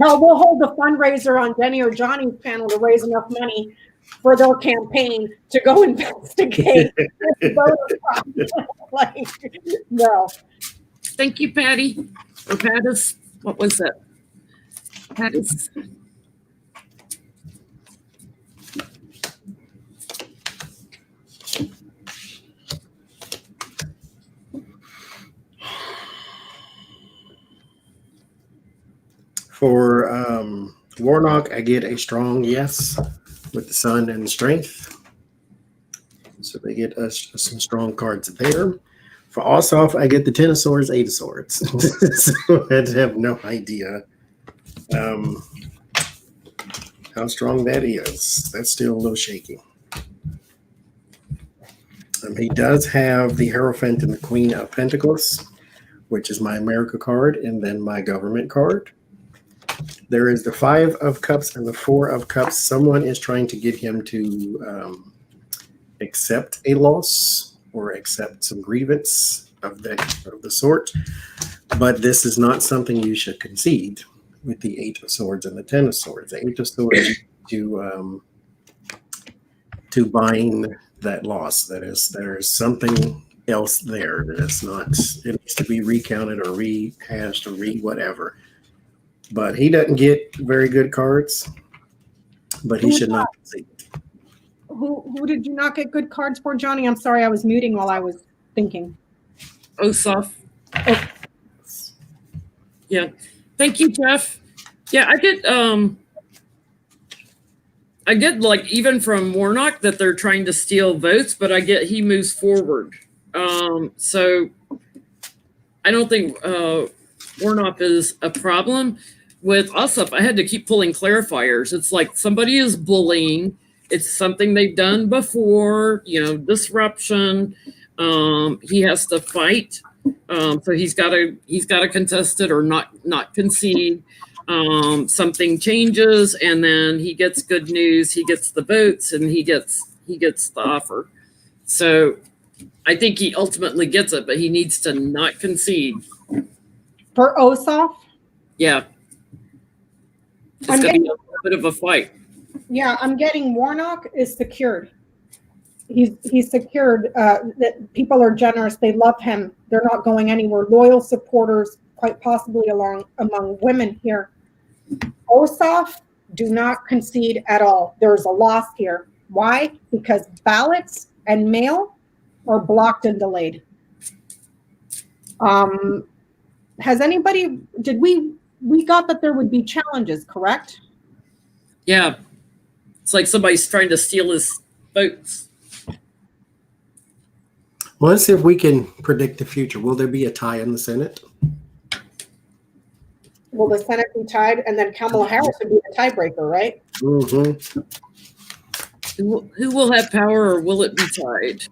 Hell, we'll hold the fundraiser on Denny or Johnny's panel to raise enough money for their campaign to go investigate. Like, no. Thank you, Patty. Or Pattis. What was that? Pattis. For Warnock, I get a strong yes with the sun and strength. So they get us some strong cards there. For Ossoff, I get the 10 of swords, 8 of swords. So I have no idea how strong that is. That's still a little shaky. He does have the Hierophant and the Queen of Pentacles, which is my America card, and then my government card. There is the 5 of Cups and the 4 of Cups. Someone is trying to get him to accept a loss or accept some grievance of the sort. But this is not something you should concede with the 8 of Swords and the 10 of Swords. The 8 of Swords to bind that loss. There is something else there that is not, it needs to be recounted or rehashed or whatever. But he doesn't get very good cards, but he should not concede. Who did you not get good cards for, Johnny? I'm sorry, I was muting while I was thinking. Ossoff. Oh. Yeah. Thank you, Jeff. Yeah, I get like even from Warnock that they're trying to steal votes, but I get he moves forward. So I don't think Warnock is a problem. With Ossoff, I had to keep pulling clarifiers. It's like somebody is bullying, it's something they've done before, disruption. He has to fight. So he's got to contest it or not concede. Something changes, and then he gets good news. He gets the votes, and he gets the offer. So I think he ultimately gets it, but he needs to not concede. For Ossoff? Yeah. It's going to be a little bit of a fight. Yeah, I'm getting Warnock is secured. He's secured. That people are generous. They love him. They're not going anywhere. Loyal supporters, quite possibly among women here. Ossoff, do not concede at all. There's a loss here. Why? Because ballots and mail are blocked and delayed. Has anybody? Did we got that there would be challenges? Correct? Yeah, it's like somebody's trying to steal his votes. Well, let's see if we can predict the future. Will there be a tie in the Senate? Will the Senate be tied? And then Kamala Harris would be the tiebreaker, right? Mm-hmm. Who will have power, or will it be tied?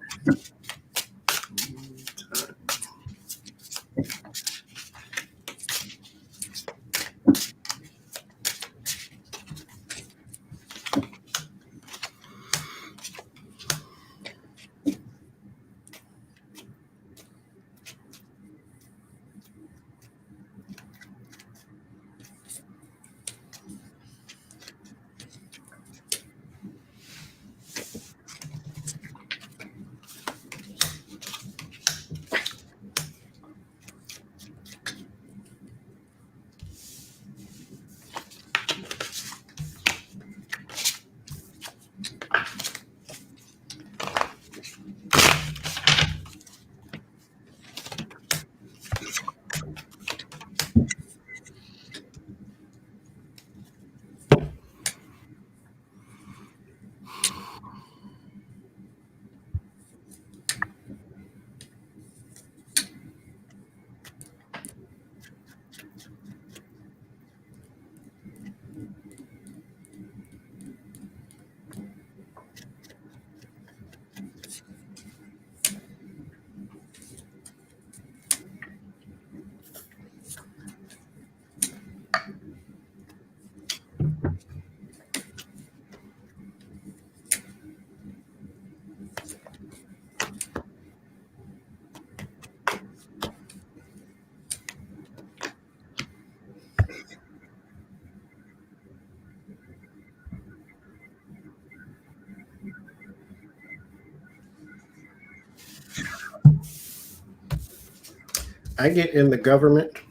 I get in the government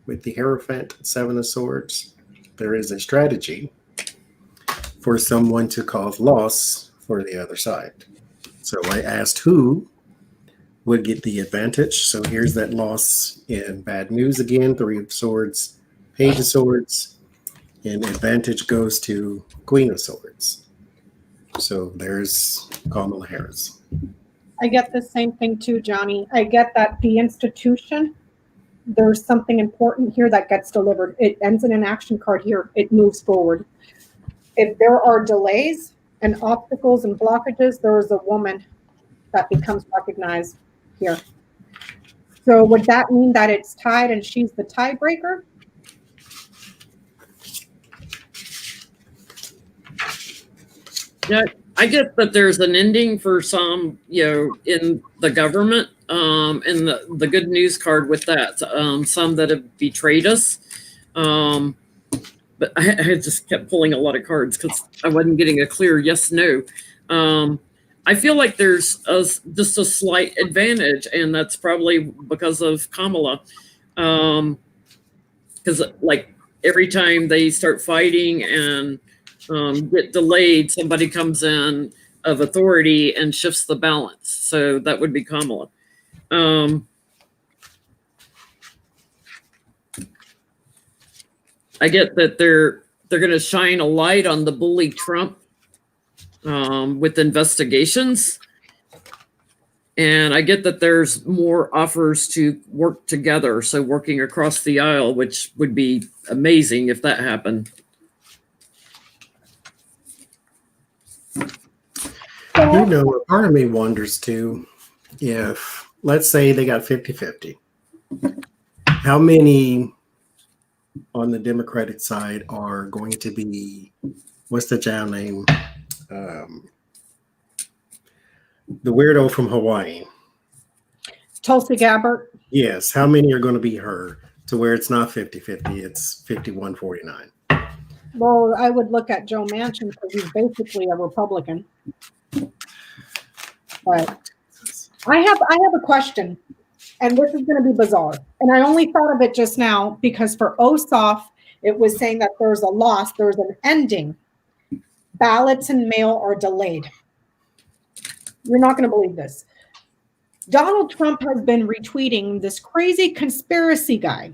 with the Hierophant, Seven of Swords. There is a strategy for someone to cause loss for the other side. So I asked who would get the advantage. So here's that loss in bad news again, Three of Swords, Page of Swords, and advantage goes to Queen of Swords. So there's Kamala Harris. I get the same thing too, Johnny. I get that the institution, there's something important here that gets delivered. It ends in an action card here. It moves forward. If there are delays and obstacles and blockages, there is a woman that becomes recognized here. So would that mean that it's tied and she's the tiebreaker? Yeah, I get that there's an ending for some, in the government, and the good news card with that, some that have betrayed us. But I just kept pulling a lot of cards because I wasn't getting a clear yes, no. I feel like there's just a slight advantage, and that's probably because of Kamala. Because like every time they start fighting and get delayed, somebody comes in of authority and shifts the balance. So that would be Kamala. I get that they're going to shine a light on the bully Trump with investigations. And I get that there's more offers to work together. So working across the aisle, which would be amazing if that happened. a part of me wonders too, if let's say they got 50-50, how many on the Democratic side are going to be, what's the child name? The weirdo from Hawaii. Tulsi Gabbard. Yes. How many are going to be her to where it's not 50-50, it's 51-49? Well, I would look at Joe Manchin because he's basically a Republican. But I have a question, and this is going to be bizarre. And I only thought of it just now because for Ossoff, it was saying that there's a loss, there's an ending. Ballots and mail are delayed. You're not going to believe this. Donald Trump has been retweeting this crazy conspiracy guy,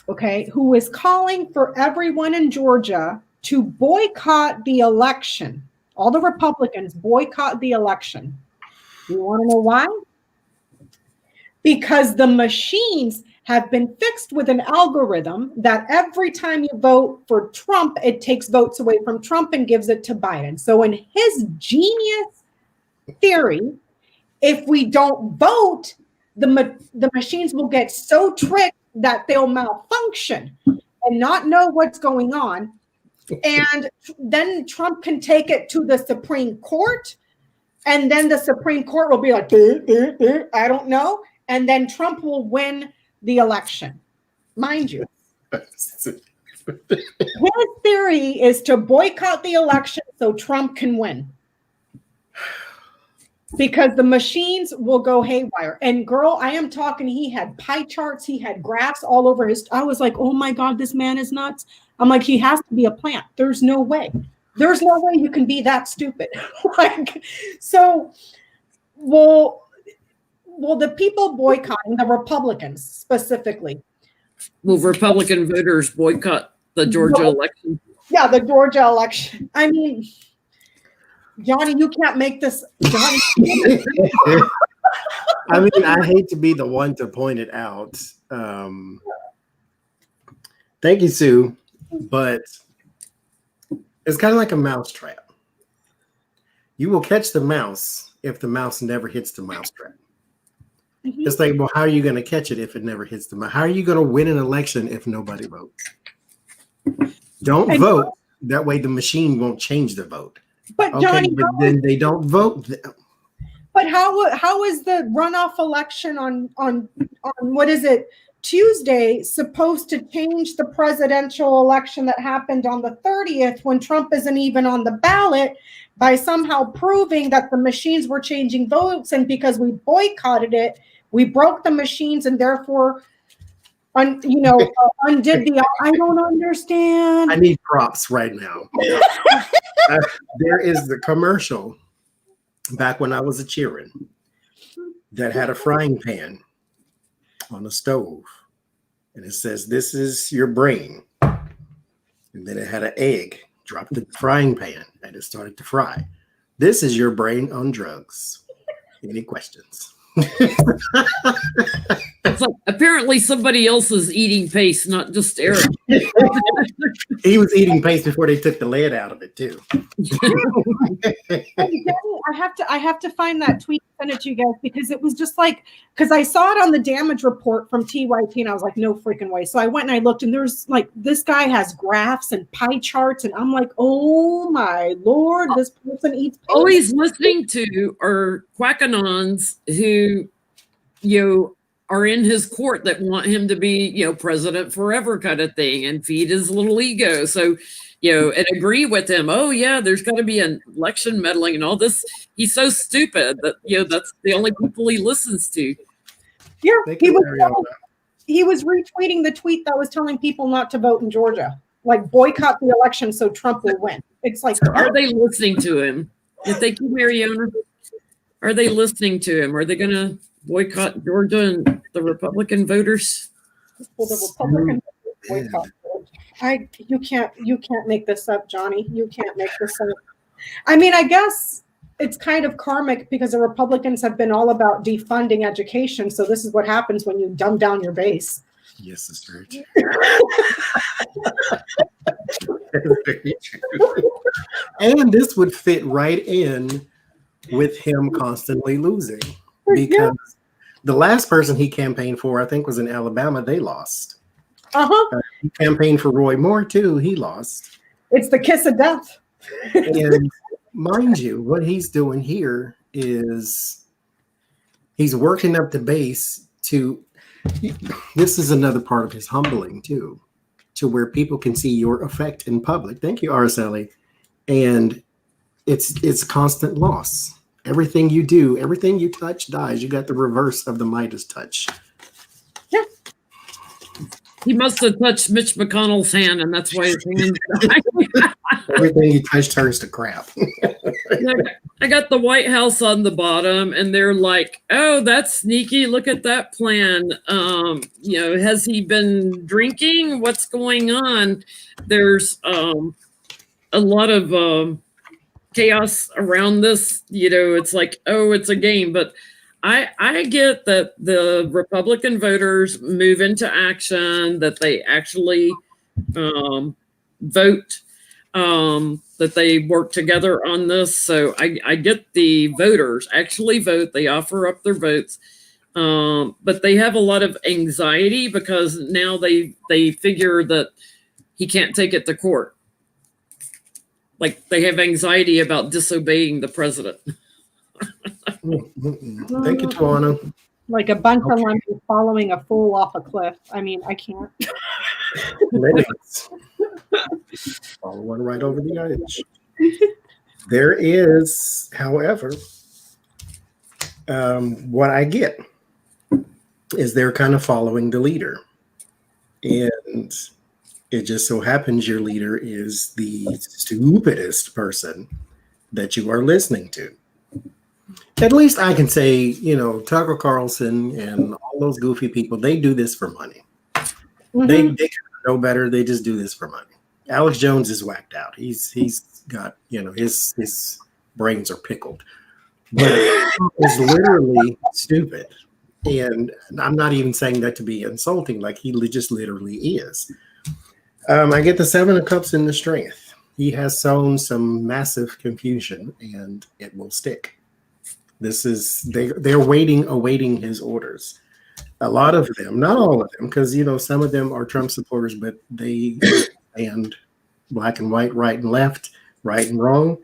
okay, who is calling for everyone in Georgia to boycott the election. All the Republicans boycott the election. You want to know why? Because the machines have been fixed with an algorithm that every time you vote for Trump, it takes votes away from Trump and gives it to Biden. So in his genius theory, if we don't vote, the machines will get so tricked that they'll malfunction and not know what's going on. And then Trump can take it to the Supreme Court. And then the Supreme Court will be like, I don't know. And then Trump will win the election. Mind you, his theory is to boycott the election so Trump can win. Because the machines will go haywire. And girl, I am talking, he had pie charts, he had graphs all over his, I was like, oh my God, this man is nuts. I'm like, he has to be a plant. There's no way. There's no way you can be that stupid. Like, so will the people boycotting, the Republicans specifically? Will Republican voters boycott the Georgia election? Yeah, the Georgia election. I mean, Johnny, you can't make this. Johnny. I mean, I hate to be the one to point it out. Thank you, Sue. But it's kind of like a mousetrap. You will catch the mouse if the mouse never hits the mousetrap. Mm-hmm. It's like, well, how are you going to catch it if it never hits the mouse? How are you going to win an election if nobody votes? Don't vote. That way the machine won't change the vote. But Johnny, but then they don't vote. But how is the runoff election on what is it, Tuesday supposed to change the presidential election that happened on the 30th when Trump isn't even on the ballot by somehow proving that the machines were changing votes, and because we boycotted it, we broke the machines and therefore undid the. I don't understand. I need props right now. There is the commercial back when I was a cheering that had a frying pan on a stove, and it says, "This is your brain," and then it had an egg dropped in the frying pan and it started to fry. This is your brain on drugs. Any questions? So apparently somebody else is eating paste, not just Eric. He was eating paste before they took the lead out of it too. I have to find that tweet and send it to you guys, because it was just like, because I saw it on the damage report from TYT and I was like, no freaking way. So I went and I looked, and there's like, this guy has graphs and pie charts, and I'm like, oh my Lord, this person eats paste. All he's listening to are quackanons who, are in his court that want him to be, president forever kind of thing, and feed his little ego. So, and agree with him. Oh yeah, there's got to be an election meddling and all this. He's so stupid that, that's the only people he listens to. Yeah, he was retweeting the tweet that was telling people not to vote in Georgia, like boycott the election so Trump will win. It's like, are they listening to him? Thank you, Mariana. Are they listening to him? Are they going to boycott Georgia and the Republican voters? Well, the Republican boycott. You can't make this up, Johnny. You can't make this up. I mean, I guess it's kind of karmic because the Republicans have been all about defunding education. So this is what happens when you dumb down your base. Yes, it's very true. And this would fit right in with him constantly losing. Because the last person he campaigned for, I think, was in Alabama. They lost. He campaigned for Roy Moore, too. He lost. It's the kiss of death. And mind you, what he's doing here is he's working up the base to, this is another part of his humbling, too, to where people can see your effect in public. Thank you, Araceli. And it's constant loss. Everything you do, everything you touch dies. You got the reverse of the Midas touch. Yeah. He must have touched Mitch McConnell's hand, and that's why his hand died. Everything you touch turns to crap. I got the White House on the bottom, and they're like, "Oh, that's sneaky. Look at that plan. Has he been drinking? What's going on?" There's a lot of chaos around this. It's like, oh, it's a game. But I get that the Republican voters move into action, that they actually vote, that they work together on this. So I get the voters actually vote. They offer up their votes. But they have a lot of anxiety because now they figure that he can't take it to court. Like they have anxiety about disobeying the president. Thank you, Tawana. Like a bunch of lemons following a fool off a cliff. I mean, I can't. Follow one right over the edge. There is, however, what I get is they're kind of following the leader. And it just so happens your leader is the stupidest person that you are listening to. At least I can say, Tucker Carlson and all those goofy people, they do this for money. Mm-hmm. They know better. They just do this for money. Alex Jones is whacked out. He's got, his brains are pickled. But it's literally stupid. And I'm not even saying that to be insulting, like he just literally is. I get the 7 of Cups in the strength. He has sown some massive confusion, and it will stick. They're awaiting his orders. A lot of them, not all of them, because some of them are Trump supporters, but they stand black and white, right and left, right and wrong.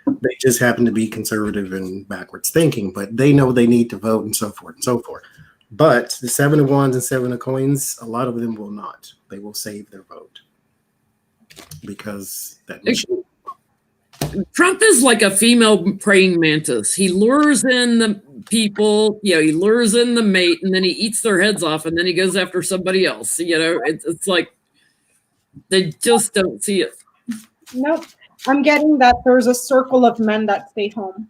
They just happen to be conservative and backwards thinking, but they know they need to vote and so forth and so forth. But the 7 of Wands and 7 of Coins, a lot of them will not. They will save their vote. Because that machine. Trump is like a female praying mantis. He lures in the people, he lures in the mate, and then he eats their heads off, and then he goes after somebody else. It's like they just don't see it. Nope. I'm getting that there's a circle of men that stay home.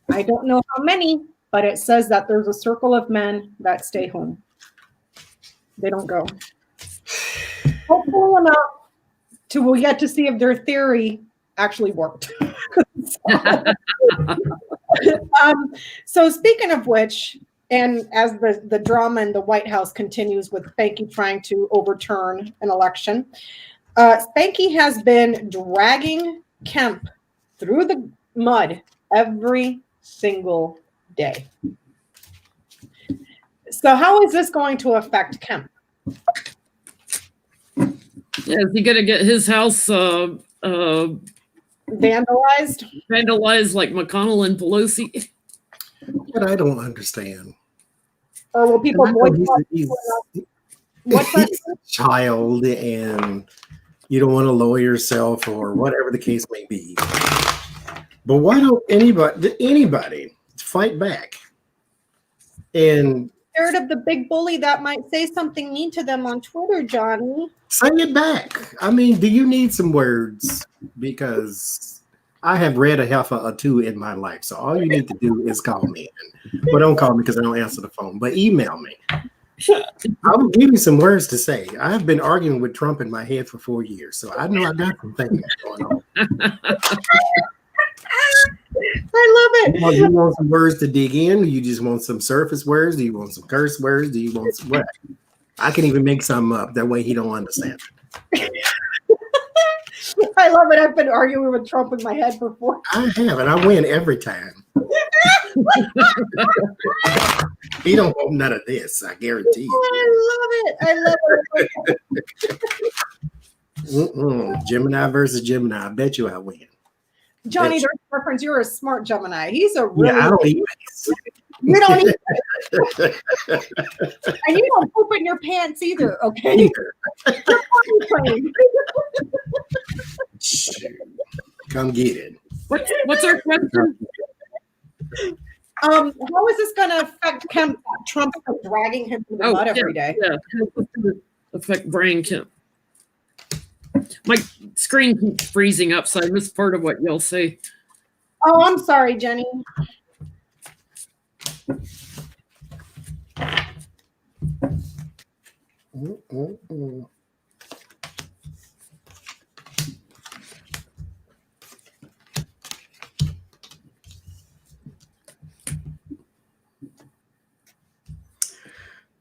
I don't know how many, but it says that there's a circle of men that stay home. They don't go. Hopefully enough we'll get to see if their theory actually worked. So speaking of which, and as the drama in the White House continues with Spanky trying to overturn an election, Spanky has been dragging Kemp through the mud every single day. So how is this going to affect Kemp? Yeah, is he going to get his house vandalized like McConnell and Pelosi? But I don't understand. Or will people boycott? What's that? He's a child, and you don't want to lower yourself or whatever the case may be. But why don't anybody fight back? And scared of the big bully that might say something mean to them on Twitter, Johnny. Say it back. I mean, do you need some words? Because I have read a half or two in my life. So all you need to do is call me. Well, don't call me because I don't answer the phone, but email me. I will give you some words to say. I have been arguing with Trump in my head for 4 years. So I know I got some things going on. I love it. Do you want some words to dig in? Do you just want some surface words? Do you want some curse words? Do you want some what? I can even make some up. That way he don't understand. I love it. I've been arguing with Trump in my head before. I have, and I win every time. He don't want none of this, I guarantee you. I love it. Gemini versus Gemini. I bet you I win. Johnny, there's a reference. You're a smart Gemini. He's a really. Yeah, I don't eat You don't eat. And you don't poop in your pants either, okay? either. You're potty trained. Come get it. What's our question? How is this going to affect Kemp? Trump for dragging him through the mud every day. Yeah, affect Brian Kemp. My screen keeps freezing up, so I missed part of what you'll say. Oh, I'm sorry, Jenny.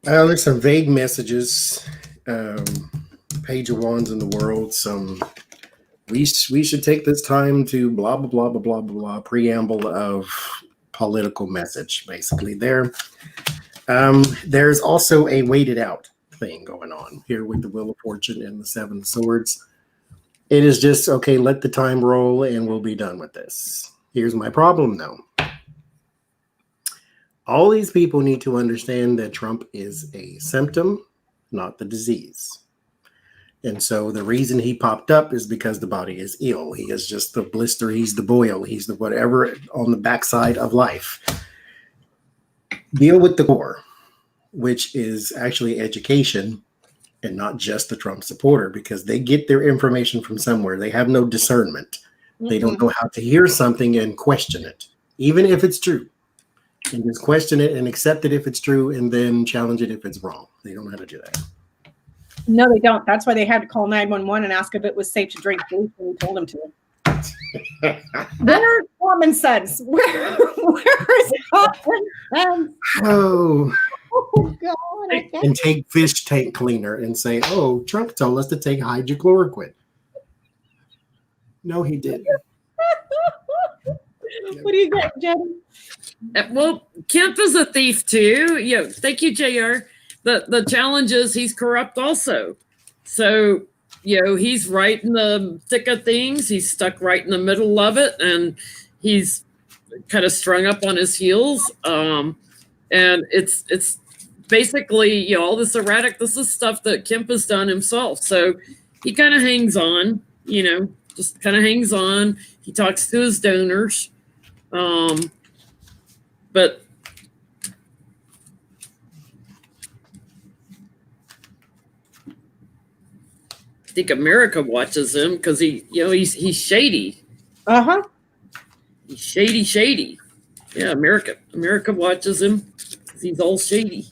There's some vague messages, page of wands in the world. Some we should take this time to blah blah blah blah blah blah preamble of political message. Basically, there's also a waited out thing going on here with the Wheel of Fortune and the Seven of Swords. It is just okay. Let the time roll, and we'll be done with this. Here's my problem, though. All these people need to understand that Trump is a symptom, not the disease. And so the reason he popped up is because the body is ill. He is just the blister. He's the boil. He's the whatever on the backside of life. Deal with the core, which is actually education and not just the Trump supporter, because they get their information from somewhere. They have no discernment. They don't know how to hear something and question it, even if it's true. And just question it and accept it if it's true, and then challenge it if it's wrong. They don't know how to do that. No, they don't. That's why they had to call 911 and ask if it was safe to drink bleach when we told them to. Where's common sense? Where is common sense? Oh God. and take fish tank cleaner and say, oh, Trump told us to take hydrochloroquine. No, he didn't. What do you get, Jenny? Well, Kemp is a thief too. Thank you, JR. The challenge is he's corrupt also. So, he's right in the thick of things. He's stuck right in the middle of it, and he's kind of strung up on his heels. And it's basically, all this erratic, this is stuff that Kemp has done himself. So he kind of hangs on, just kind of hangs on. He talks to his donors. But I think America watches him because he's shady. Uh-huh. He's shady. Yeah, America watches him because he's all shady.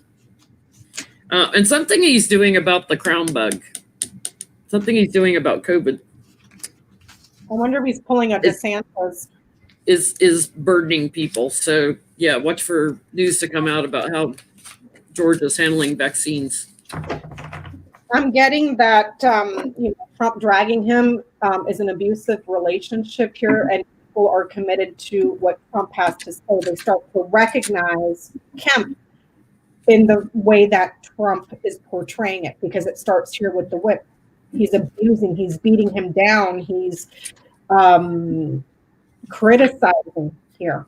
And something he's doing about the crown bug. Something he's doing about COVID. I wonder if he's pulling a DeSantis. Is burdening people. So yeah, watch for news to come out about how Georgia's handling vaccines. I'm getting that Trump dragging him is an abusive relationship here, and people are committed to what Trump has to say. They start to recognize Kemp in the way that Trump is portraying it, because it starts here with the whip. He's abusing, he's beating him down, he's criticizing here,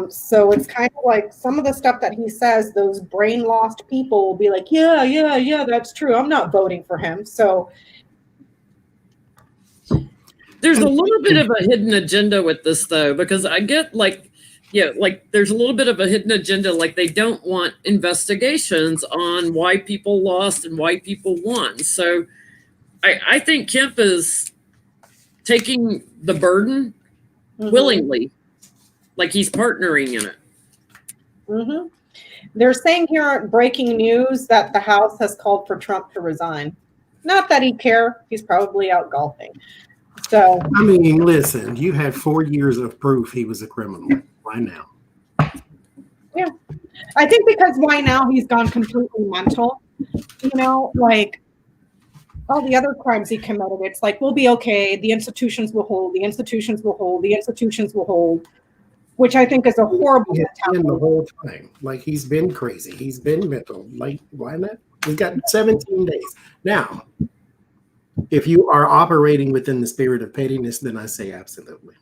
so it's kind of like some of the stuff that he says, those brain lost people will be like, yeah, that's true, I'm not voting for him. So there's a little bit of a hidden agenda with this, though, because I get there's a little bit of a hidden agenda, like they don't want investigations on why people lost and why people won. So I think Kemp is taking the burden willingly, like he's partnering in it. They're saying here, breaking news, that the House has called for Trump to resign. Not that he'd care. He's probably out golfing. So I mean, listen, you had 4 years of proof he was a criminal. Why now? Yeah, I think because why now he's gone completely mental. all the other crimes he committed. It's like, we'll be okay. The institutions will hold. The institutions will hold. The institutions will hold, which I think is a horrible He's been the mentality. whole time. Like, he's been crazy. He's been mental. Like, why not? He's got 17 days. Now, if you are operating within the spirit of pettiness, then I say absolutely.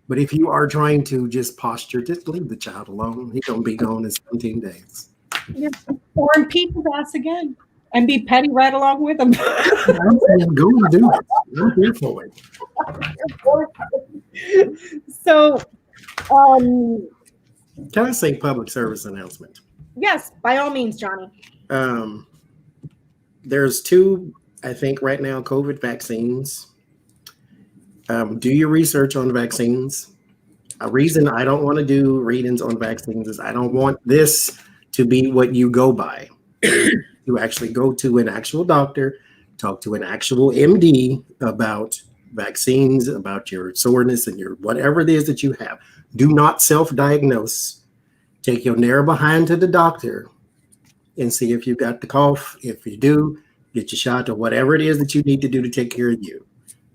But if you are trying to just posture, just leave the child alone. He's going to be gone in 17 days. Yeah. Or impeach his ass again and be petty right along with him. I'm saying go and do it. I'm here for it. So, Can I say public service announcement? yes, by all means, Johnny. There's 2, I think, right now, COVID vaccines. Do your research on vaccines. A reason I don't want to do readings on vaccines is I don't want this to be what you go by. You actually go to an actual doctor, talk to an actual MD about vaccines, about your soreness and your whatever it is that you have. Do not self-diagnose. Take your narrow behind to the doctor and see if you've got the cough. If you do, get your shot or whatever it is that you need to do to take care of you.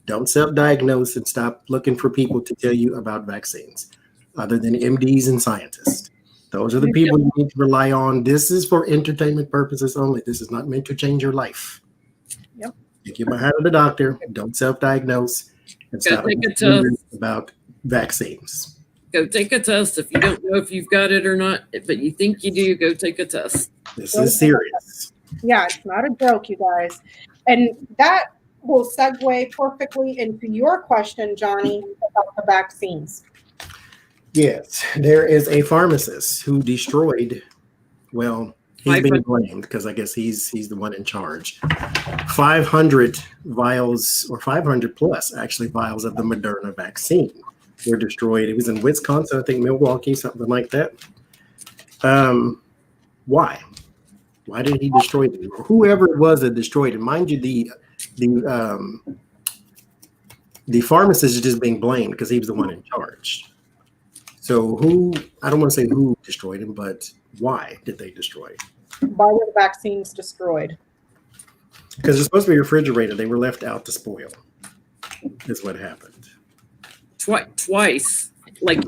Don't self-diagnose and stop looking for people to tell you about vaccines other than MDs and scientists. Those are the people you need to rely on. This is for entertainment purposes only. This is not meant to change your life. Yep. Take your behind to the doctor. Don't self-diagnose and stop take a test about vaccines. Go take a test. If you don't know if you've got it or not, but you think you do, go take a test. This is serious. Yeah, it's not a joke, you guys. And that will segue perfectly into your question, Johnny, about the vaccines. Yes, there is a pharmacist who destroyed, well, he's being blamed because I guess he's the one in charge. 500 vials, or 500 plus actually vials of the Moderna vaccine were destroyed. It was in Wisconsin, I think Milwaukee, something like that. Why? Why did he destroy them? Whoever it was that destroyed it. Mind you, the pharmacist is just being blamed because he was the one in charge. So I don't want to say who destroyed him, but why did they destroy it? Why were the vaccines destroyed? Because they're supposed to be refrigerated. They were left out to spoil, is what happened. Twice. Like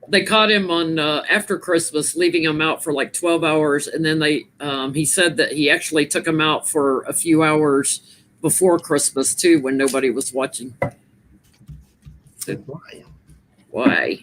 they caught him on after Christmas, leaving him out for like 12 hours. And then he said that he actually took him out for a few hours before Christmas too, when nobody was watching. So why?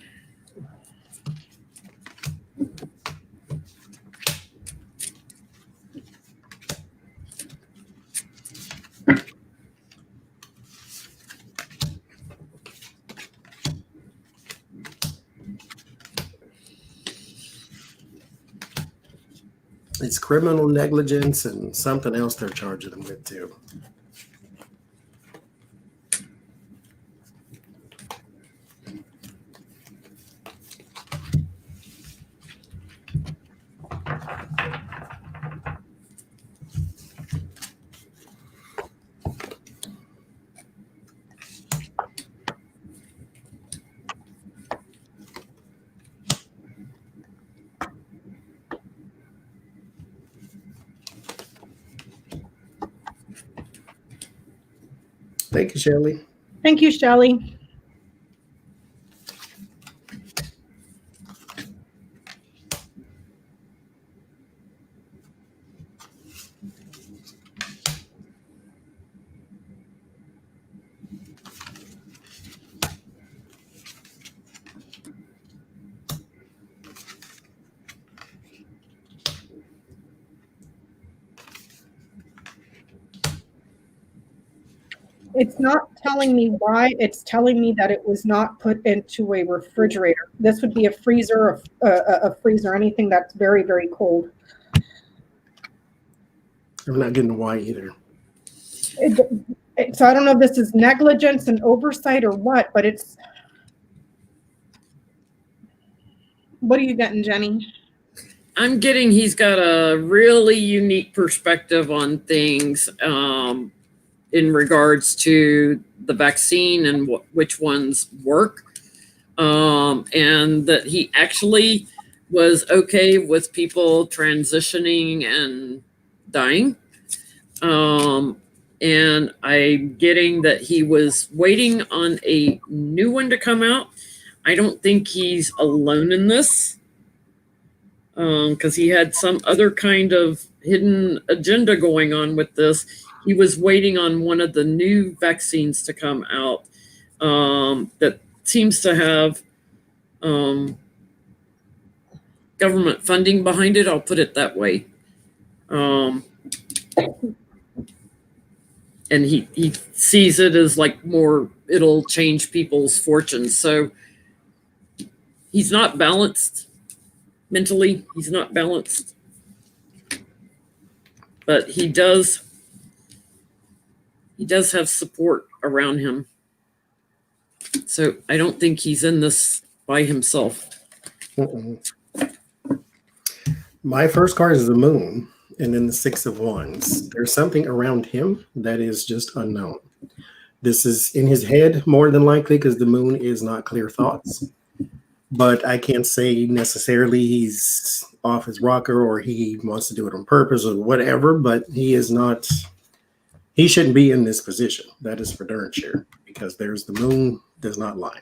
It's criminal negligence and something else they're charging them with too. Thank you, Shelley. Thank you, Shelley. It's not telling me why. It's telling me that it was not put into a refrigerator. This would be a freezer, anything that's very, very cold. I'm not getting the why either. So I don't know if this is negligence and oversight or what, but it's. What are you getting, Jenny? I'm getting he's got a really unique perspective on things. In regards to the vaccine and which ones work, and that he actually was okay with people transitioning and dying. and I'm getting that he was waiting on a new one to come out. I don't think he's alone in this, because he had some other kind of hidden agenda going on with this. He was waiting on one of the new vaccines to come out that seems to have government funding behind it. I'll put it that way. And he sees it as like more, it'll change people's fortunes. So he's not balanced mentally. He's not balanced, but he does have support around him. So I don't think he's in this by himself. My first card is the moon, and then the 6 of Wands. There's something around him that is just unknown. This is in his head more than likely, because the moon is not clear thoughts. But I can't say necessarily he's off his rocker or he wants to do it on purpose or whatever, but he shouldn't be in this position. That is for darn sure, because there's the moon does not lie.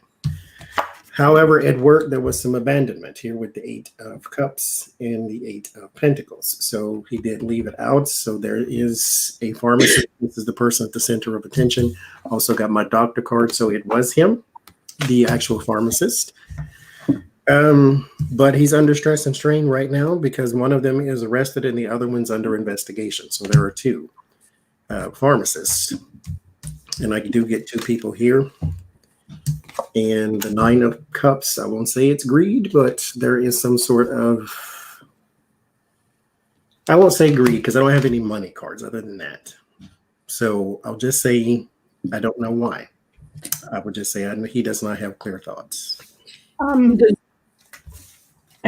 However, at work, there was some abandonment here with the 8 of Cups and the 8 of Pentacles. So he did leave it out. So there is a pharmacist. This is the person at the center of attention. Also got my doctor card. So it was him, the actual pharmacist. But he's under stress and strain right now because one of them is arrested and the other one's under investigation. So there are 2 pharmacists. And I do get 2 people here. And the 9 of Cups, I won't say it's greed, but there is some sort of, I won't say greed because I don't have any money cards other than that. So I'll just say, I don't know why. I would just say he does not have clear thoughts. I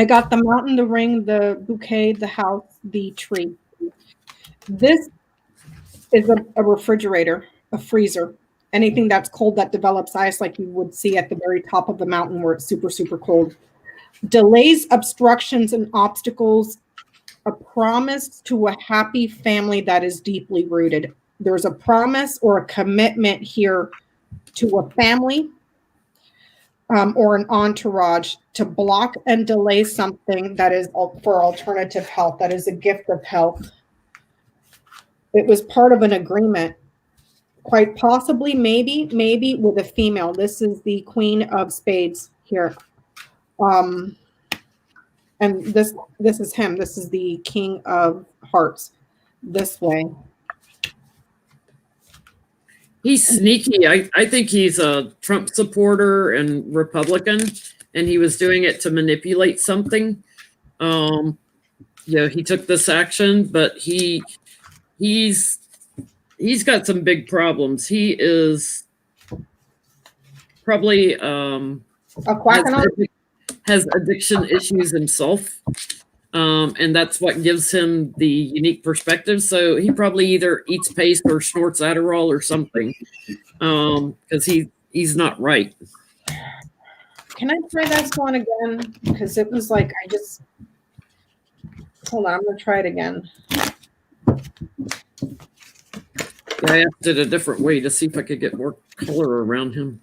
got the mountain, the ring, the bouquet, the house, the tree. This is a refrigerator, a freezer. Anything that's cold that develops ice, like you would see at the very top of the mountain where it's super, super cold. Delays, obstructions, and obstacles. A promise to a happy family that is deeply rooted. There's a promise or a commitment here to a family or an entourage to block and delay something that is for alternative health, that is a gift of health. It was part of an agreement. Quite possibly, maybe with a female. This is the Queen of Spades here. And this is him. This is the King of Hearts. This way. He's sneaky. I think he's a Trump supporter and Republican, and he was doing it to manipulate something. He took this action, but he's got some big problems. He is probably has addiction issues himself. And that's what gives him the unique perspective. So he probably either eats paste or snorts Adderall or something. Because he's not right. Can I try this one again? Because it was like hold on, I'm gonna try it again. I asked it a different way to see if I could get more color around him.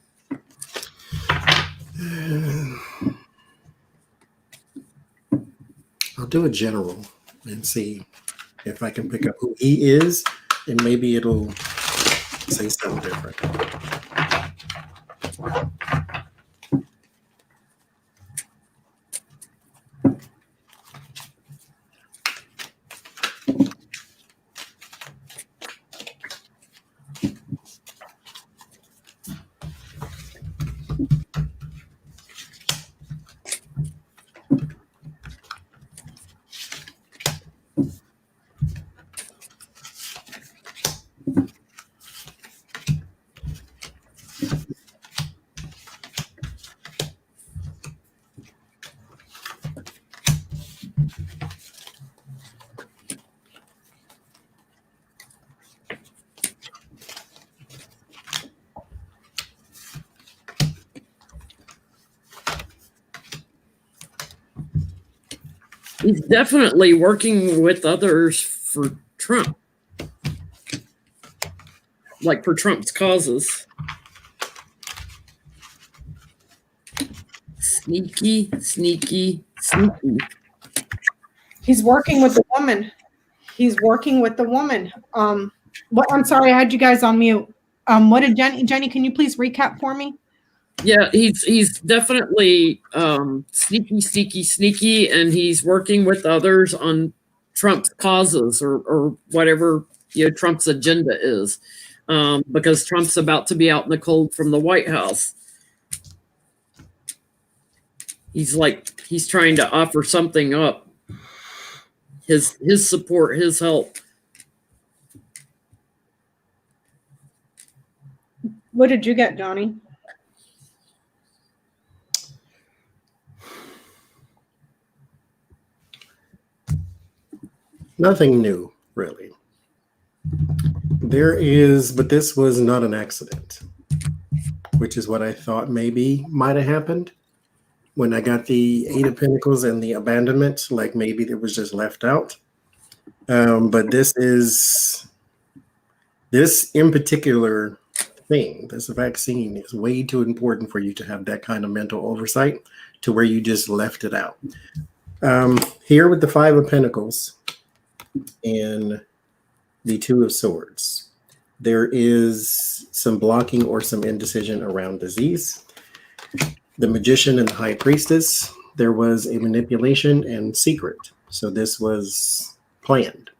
I'll do a general and see if I can pick up who he is, and maybe it'll say something different. He's definitely working with others for Trump. like for Trump's causes. Sneaky, sneaky, sneaky. He's working with the woman. He's working with the woman. What? I'm sorry, I had you guys on mute. What did Jenny? Can you please recap for me? Yeah, he's definitely sneaky, and he's working with others on Trump's causes or whatever Trump's agenda is, because Trump's about to be out in the cold from the White House. He's trying to offer something up, his support, his help. What did you get, Johnny? Nothing new, really. But this was not an accident, which is what I thought maybe might have happened when I got the Eight of Pentacles and the abandonment, like maybe it was just left out. But this in particular thing, this vaccine is way too important for you to have that kind of mental oversight to where you just left it out. Here with the Five of Pentacles and the Two of Swords, there is some blocking or some indecision around disease. The Magician and the High Priestess, there was a manipulation and secret. So this was planned.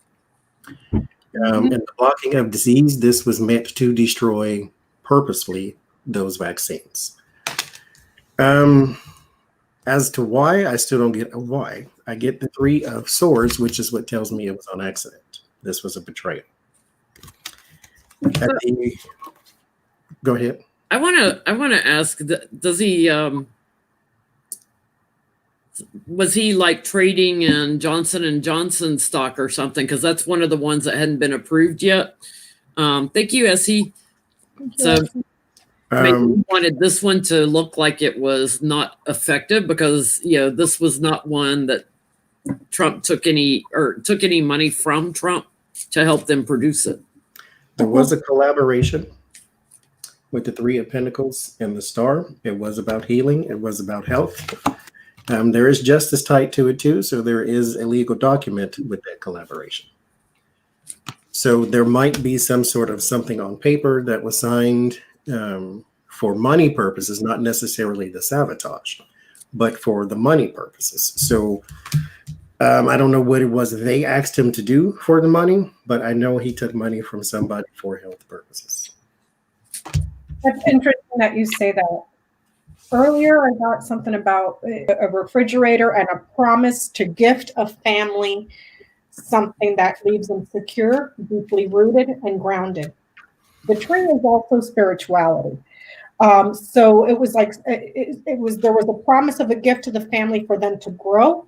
And the blocking of disease, this was meant to destroy purposefully those vaccines. As to why, I still don't get a why. I get the Three of Swords, which is what tells me it was on accident. This was a betrayal. Go ahead. I want to ask, does he was he like trading in Johnson & Johnson stock or something? Because that's one of the ones that hadn't been approved yet. Thank you, Essie. So maybe he wanted this one to look like it was not effective because this was not one that Trump took any money from Trump to help them produce it. There was a collaboration with the Three of Pentacles and the Star. It was about healing. It was about health. There is justice tied to it too. So there is a legal document with that collaboration. So there might be some sort of something on paper that was signed for money purposes, not necessarily the sabotage, but for the money purposes. So I don't know what it was they asked him to do for the money, but I know he took money from somebody for health purposes. That's interesting that you say that. Earlier, I got something about a refrigerator and a promise to gift a family something that leaves them secure, deeply rooted, and grounded. The tree is also spirituality. So it was like there was a promise of a gift to the family for them to grow,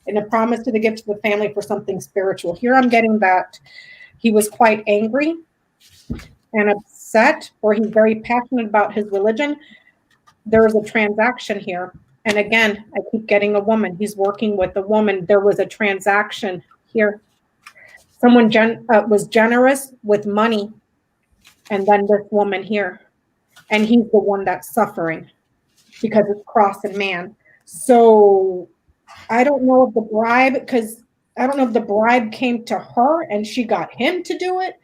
and a promise to the gift to the family for something spiritual. Here I'm getting that he was quite angry and upset, or he's very passionate about his religion. There was a transaction here. And again, I keep getting a woman. He's working with a woman. There was a transaction here. Someone was generous with money. And then this woman here. And he's the one that's suffering because it's cross and man. So I don't know if the bribe came to her and she got him to do it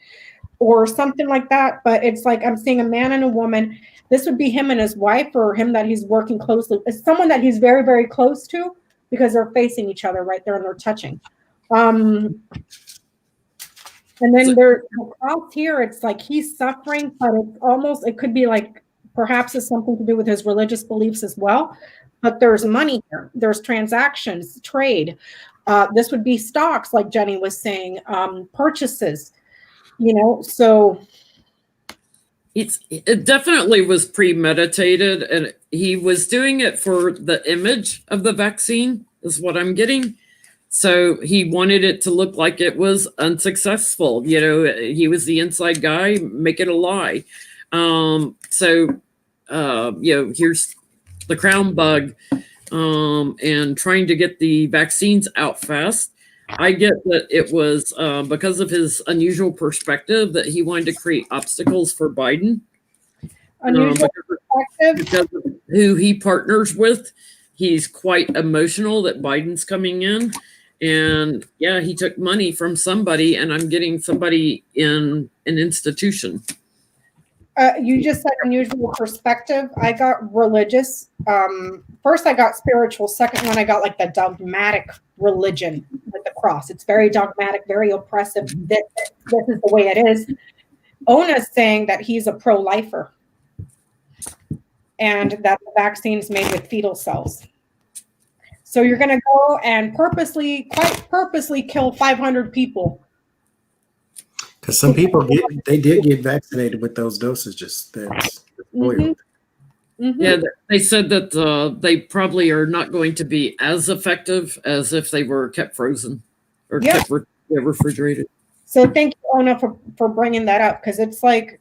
or something like that. But it's like I'm seeing a man and a woman. This would be him and his wife, or him that he's working closely. It's someone that he's very, very close to because they're facing each other right there and they're touching. And then they're across here, it's like he's suffering, but it could be like perhaps it's something to do with his religious beliefs as well. But there's money here. There's transactions, trade. This would be stocks, like Jenny was saying, purchases, so. It definitely was premeditated, and he was doing it for the image of the vaccine, is what I'm getting. So he wanted it to look like it was unsuccessful. He was the inside guy, make it a lie. Here's the crown bug, and trying to get the vaccines out fast. I get that it was because of his unusual perspective that he wanted to create obstacles for Biden. Unusual perspective. Because of who he partners with, he's quite emotional that Biden's coming in. And yeah, he took money from somebody, and I'm getting somebody in an institution. You just said unusual perspective. I got religious. First, I got spiritual. Second one, I got like the dogmatic religion with the cross. It's very dogmatic, very oppressive. This is the way it is. Ona's saying that he's a pro-lifer and that the vaccine is made with fetal cells. So you're going to go and quite purposely kill 500 people. Because some people did get vaccinated with those dosages. That's spoiled. Mm-hmm. Yeah, they said that they probably are not going to be as effective as if they were kept frozen or kept refrigerated. So thank you, Ona, for bringing that up, because it's like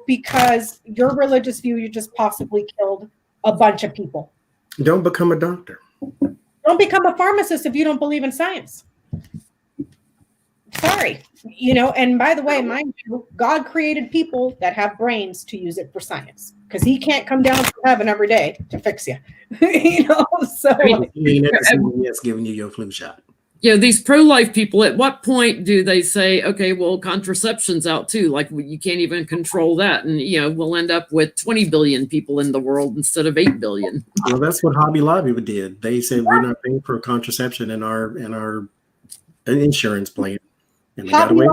because your religious view, you just possibly killed a bunch of people. Don't become a doctor. Don't become a pharmacist if you don't believe in science. Sorry. And by the way, mind you, God created people that have brains to use it for science, because he can't come down from heaven every day to fix you. So Yes, giving you your flu shot. These pro-life people, at what point do they say, okay, well, contraception's out too? Like, you can't even control that. And, we'll end up with 20 billion people in the world instead of 8 billion. Well, that's what Hobby Lobby did. They said, we're not paying for contraception in our insurance plan. And they got away.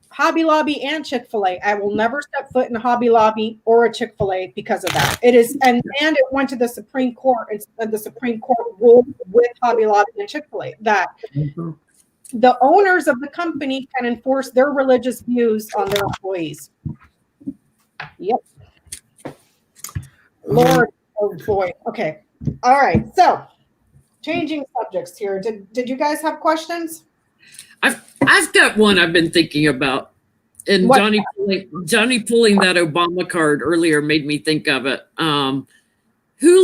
Hobby Lobby and Chick-fil-A. I will never step foot in a Hobby Lobby or a Chick-fil-A because of that. It is, and it went to the Supreme Court, and the Supreme Court ruled with Hobby Lobby and Chick-fil-A that the owners of the company can enforce their religious views on their employees. Yep. Lord, oh boy. Okay. All right. So, changing subjects here. Did you guys have questions? I've got one I've been thinking about, and Johnny pulling that Obama card earlier made me think of it. Who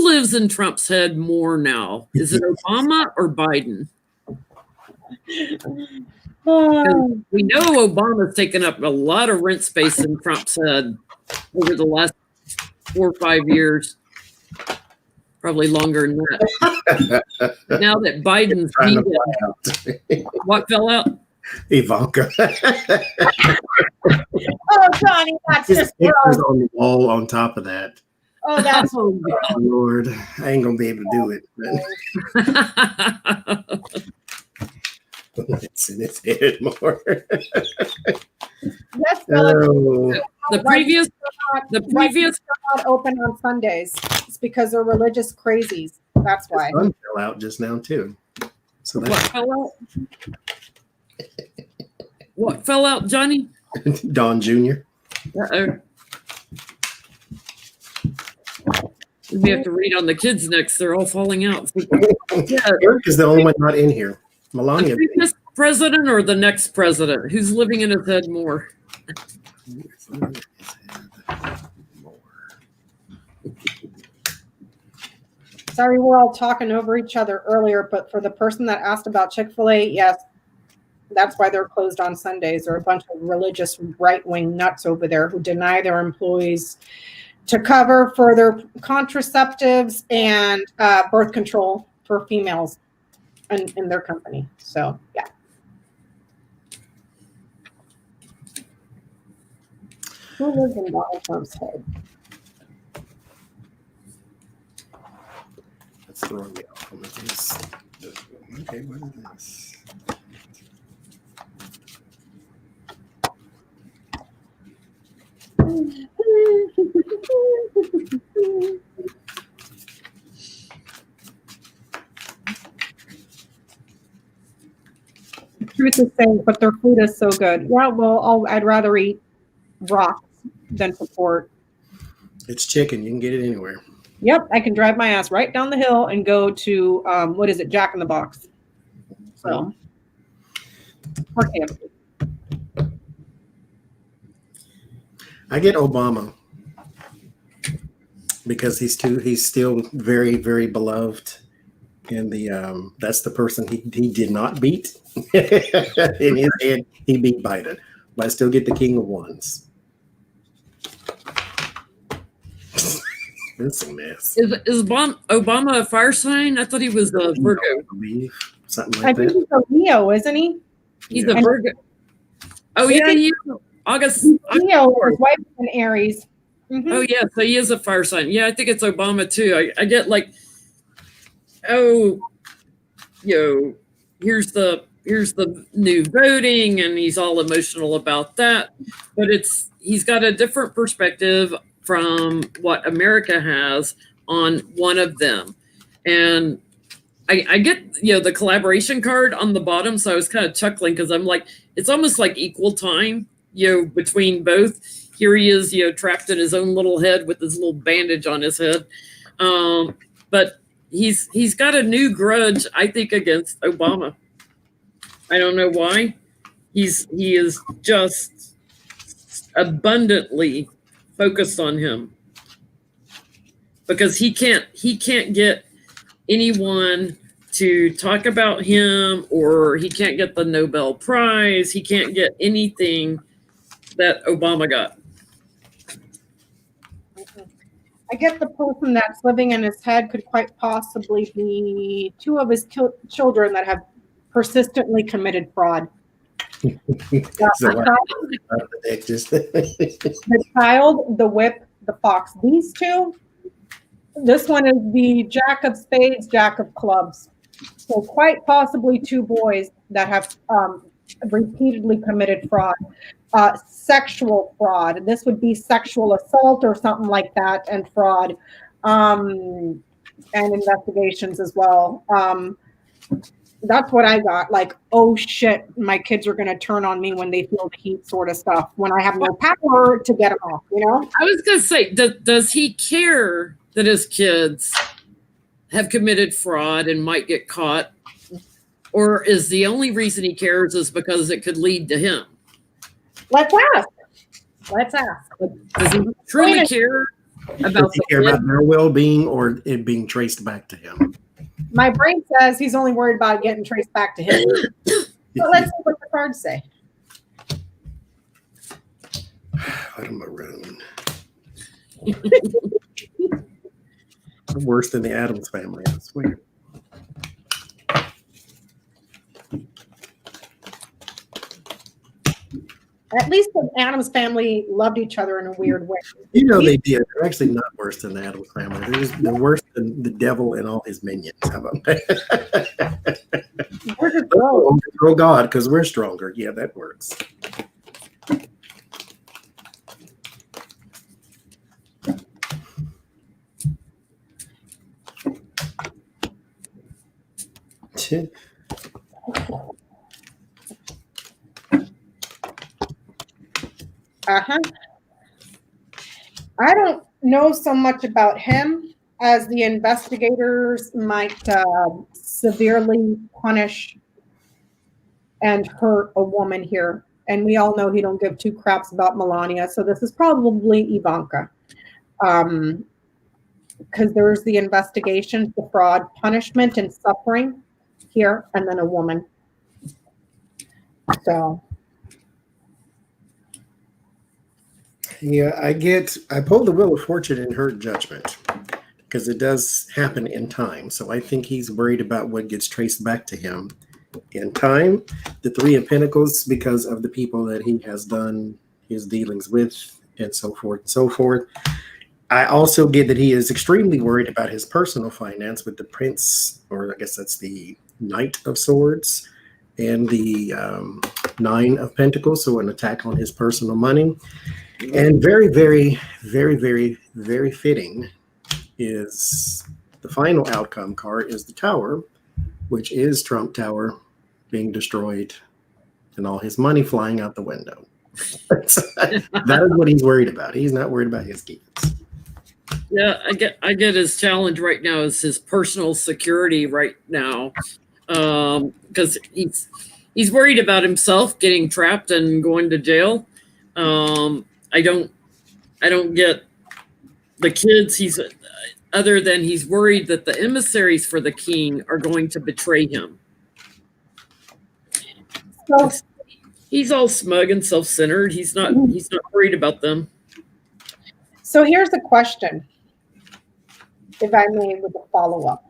lives in Trump's head more now? Is it Obama or Biden? We know Obama's taken up a lot of rent space in Trump's head over the last 4 or 5 years. Probably longer than that. Now that Biden's beat what fell out? Ivanka. Oh, Johnny, that's just gross. On the wall on top of that. Oh, that's oh, Lord. I ain't gonna be able to do it. It's in his head more. Yes, the previous not open on Sundays. It's because they're religious crazies. That's why. The sun fell out just now too. So what fell out? What fell out, Johnny? Don Jr. Uh-oh. We have to read on the kids next. They're all falling out. Eric is the only one not in here. Melania. The previous president or the next president? Who's living in his head more? Sorry, we're all talking over each other earlier, but for the person that asked about Chick-fil-A, yes, that's why they're closed on Sundays. There are a bunch of religious right-wing nuts over there who deny their employees to cover for their contraceptives and birth control for females in their company. So, yeah. Who lives in Donald Trump's head? That's throwing me off on this. Okay, what is this? Truth is saying, but their food is so good. Yeah, well, I'd rather eat rocks than support. It's chicken. You can get it anywhere. Yep, I can drive my ass right down the hill and go to what is it, Jack in the Box. So, or KFC. I get Obama because he's still very, very beloved, And that's the person he did not beat. In his head, he beat Biden, but I still get the King of Wands. It's a mess. Is Obama a fire sign? I thought he was a Virgo. I believe, something I like think that. he's a Leo, isn't he? He's Yeah. a Virgo. Oh yeah, he is. August. Leo, his wife is an Aries. Mhm. Oh yeah, so he is a fire sign. Yeah, I think it's Obama too. I get like, oh, here's the new voting, and he's all emotional about that. But he's got a different perspective from what America has on one of them. And I get, the collaboration card on the bottom. So I was kind of chuckling because I'm like, it's almost like equal time, between both. Here he is, trapped in his own little head with his little bandage on his head. But he's got a new grudge, I think, against Obama. I don't know why. He is just abundantly focused on him because he can't get anyone to talk about him, or he can't get the Nobel Prize. He can't get anything that Obama got. I get the person that's living in his head could quite possibly be two of his children that have persistently committed fraud. So The child, the whip, the fox. These two, this one is the Jack of Spades, Jack of Clubs. So quite possibly two boys that have repeatedly committed fraud. Sexual fraud. This would be sexual assault or something like that, and fraud, and investigations as well. That's what I got. Like, oh shit, my kids are going to turn on me when they feel the heat, sort of stuff. When I have no power to get them off, I was going to say, does he care that his kids have committed fraud and might get caught, or is the only reason he cares is because it could lead to him? Let's ask. Does he truly care about their well-being or it being traced back to him? My brain says he's only worried about getting traced back to him. But let's see what the cards say. What a maroon. Worse than the Addams family, I swear. At least the Addams family loved each other in a weird way. They did. They're actually not worse than the Addams family. They're worse than the devil and all his minions. How about that? We're just Overthrow God because we're stronger. Yeah, that works. I don't know so much about him as the investigators might severely punish and hurt a woman here. And we all know he don't give two craps about Melania. So this is probably Ivanka. Because there's the investigation, the fraud, punishment, and suffering here, and then a woman. So. Yeah, I pulled the Wheel of Fortune in her judgment because it does happen in time. So I think he's worried about what gets traced back to him in time. The Three of Pentacles, because of the people that he has done his dealings with, and so forth and so forth. I also get that he is extremely worried about his personal finance with the Prince, or I guess that's the Knight of Swords, and the Nine of Pentacles, so an attack on his personal money. And very, very, very, very, very fitting is the final outcome card is the Tower, which is Trump Tower being destroyed and all his money flying out the window. That is what he's worried about. He's not worried about his kids. Yeah, I get his challenge right now is his personal security right now, because he's worried about himself getting trapped and going to jail. I don't get the kids. He's other than he's worried that the emissaries for the king are going to betray him. So, He's all smug and self-centered. He's not worried about them. so here's the question, if I may, with a follow-up.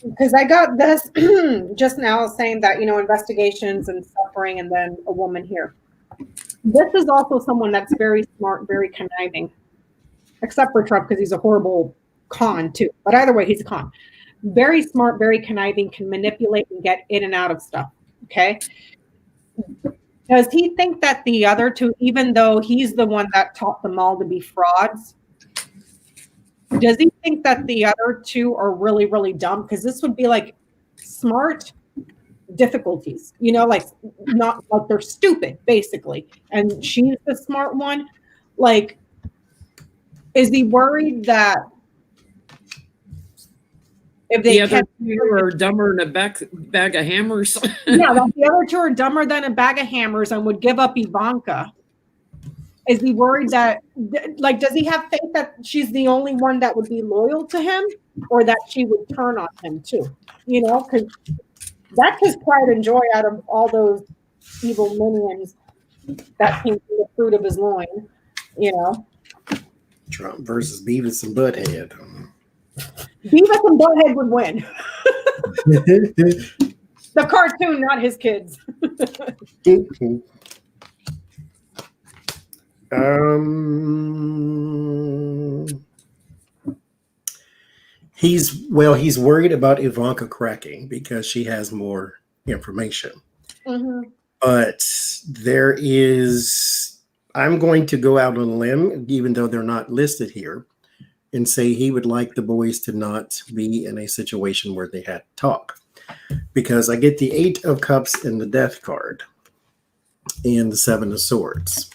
Because I got this just now saying that, investigations and suffering, and then a woman here. This is also someone that's very smart, very conniving, except for Trump because he's a horrible con too. But either way, he's a con. Very smart, very conniving, can manipulate and get in and out of stuff. Okay. Does he think that the other two, even though he's the one that taught them all to be frauds, does he think that the other two are really, really dumb? Because this would be like smart difficulties, like not like they're stupid, basically. And she's the smart one. Like, is he worried that if they the other two are dumber than a bag of hammers? Yeah, like the other two are dumber than a bag of hammers and would give up Ivanka? Is he worried that, like, does he have faith that she's the only one that would be loyal to him, or that she would turn on him too? Because that's his pride and joy out of all those evil minions that came from the fruit of his loin, Trump versus Beavis and Butthead. Beavis and Butthead would win. The cartoon, not his kids. He's worried about Ivanka cracking because she has more information. Mm-hmm. But I'm going to go out on a limb, even though they're not listed here, and say he would like the boys to not be in a situation where they had to talk. Because I get the 8 of Cups and the Death card and the 7 of Swords.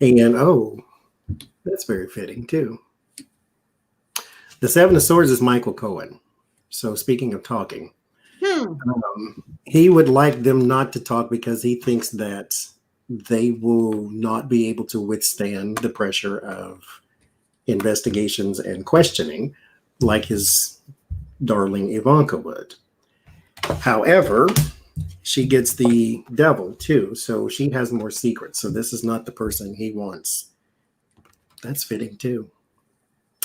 And, that's very fitting too. The 7 of Swords is Michael Cohen. So speaking of talking, he would like them not to talk because he thinks that they will not be able to withstand the pressure of investigations and questioning like his darling Ivanka would. However, she gets the devil too, so she has more secrets. So this is not the person he wants. That's fitting too.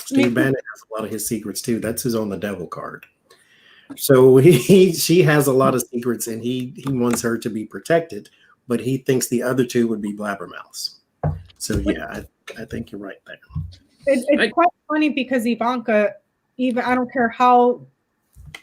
Steve Bannon has a lot of his secrets too. That's his on the devil card. So she has a lot of secrets, and he wants her to be protected, but he thinks the other two would be blabbermouths. So yeah, I think you're right there. It's quite funny because Ivanka, even I don't care how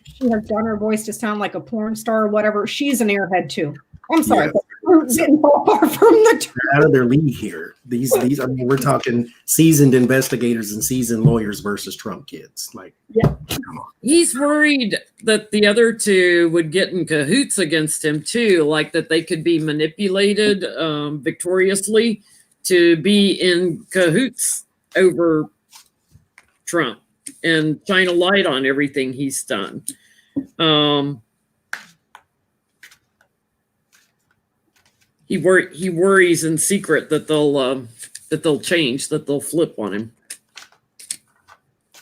she has done her voice to sound like a porn star or whatever, she's an airhead too. I'm sorry, but we're getting far from the They're out of their league here. These I mean, we're talking seasoned investigators and seasoned lawyers versus Trump kids. Like, yeah. Come on. He's worried that the other two would get in cahoots against him too, like that they could be manipulated victoriously to be in cahoots over Trump and shine a light on everything he's done. He worries in secret that they'll change, that they'll flip on him.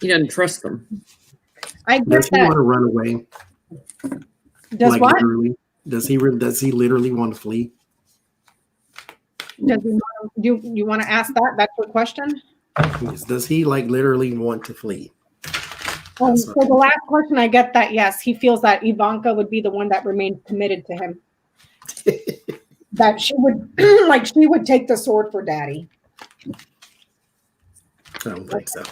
He doesn't trust them. I get Does he that. want to run away? Does like what? Literally? Does he literally want to flee? Does he you want to ask that? That's your question? Yes. Does he literally want to flee? So the last question, I get that, yes. He feels that Ivanka would be the one that remains committed to him. That she would she would take the sword for daddy. I don't think so.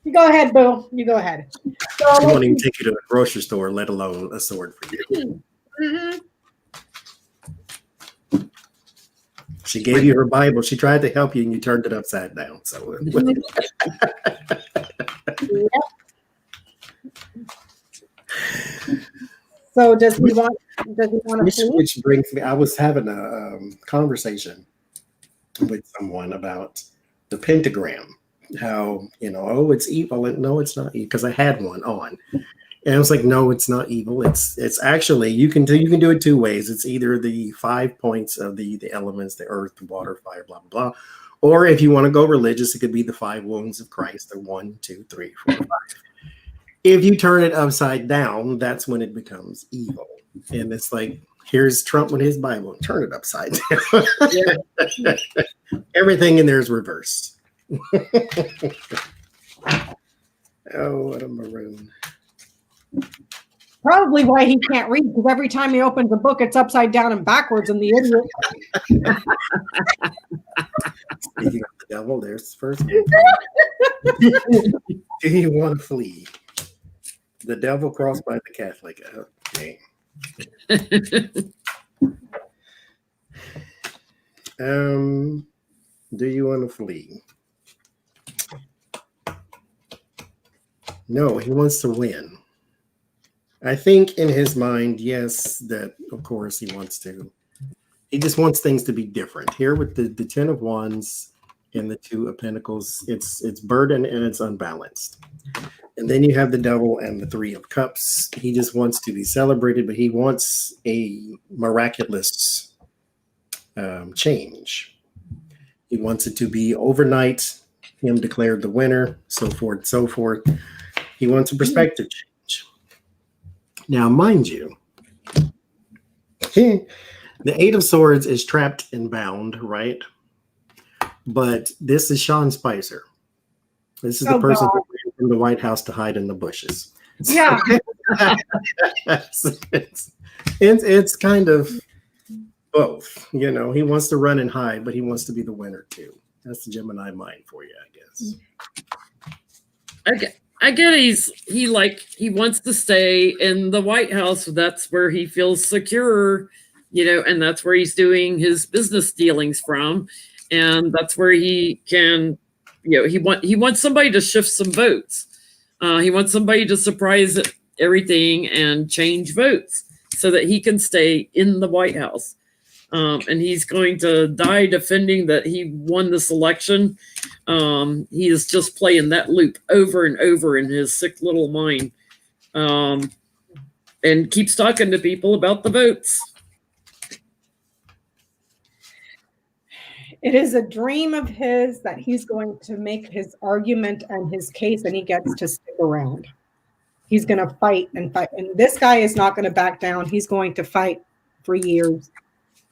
You go ahead, Boo. You go ahead. So, She won't even take you to a grocery store, let alone a sword for you. Mm-hmm. She gave you her Bible. She tried to help you, and you turned it upside down. So, Yep. So does he want to which brings me. I was having a conversation with someone about the pentagram. How it's evil, and no, it's not, because I had one on, And I was like, no, it's not evil. It's actually you can do it two ways. It's either the 5 points of the elements, the earth, water, fire, blah blah blah, or if you want to go religious, it could be the 5 wounds of Christ, the 1, 2, 3, 4, 5. If you turn it upside down, that's when it becomes evil. And it's like, here's Trump with his Bible. Turn it upside down. Yeah. Everything in there is reversed. Oh, what a maroon. Probably why he can't read, because every time he opens a book, it's upside down and backwards, and the idiot. Speaking of the devil, there's the first one. Do you want to flee? The devil crossed by the Catholic. Okay. Do you want to flee? No, he wants to win. I think in his mind, yes, that of course he wants to. He just wants things to be different. Here with the 10 of Wands and the 2 of Pentacles, it's burden and it's unbalanced. And then you have the devil and the 3 of Cups. He just wants to be celebrated, but he wants a miraculous change. He wants it to be overnight, him declared the winner, so forth and so forth. He wants a perspective change. Now, mind you, the 8 of Swords is trapped and bound, right? But this is Sean Spicer. This is the person who went from the White House to hide in the bushes. Yeah. It's kind of both. You know, he wants to run and hide, but he wants to be the winner too. That's the Gemini mind for you, I guess. I get he wants to stay in the White House. That's where he feels secure, and that's where he's doing his business dealings from. And that's where he can, he wants somebody to shift some votes. He wants somebody to surprise everything and change votes so that he can stay in the White House. And he's going to die defending that he won this election. He is just playing that loop over and over in his sick little mind, and keeps talking to people about the votes. It is a dream of his that he's going to make his argument and his case, and he gets to stick around. He's going to fight and fight. And this guy is not going to back down. He's going to fight for years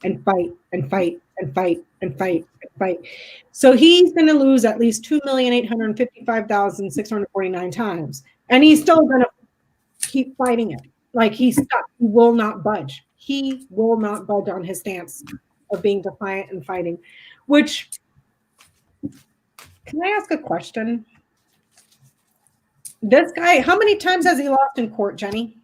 and fight and fight and fight and fight and fight. So he's going to lose at least 2,855,649 times. And he's still going to keep fighting it. Like he's stuck. He will not budge. He will not budge on his stance of being defiant and fighting. Which, can I ask a question? This guy, how many times has he lost in court, Jenny?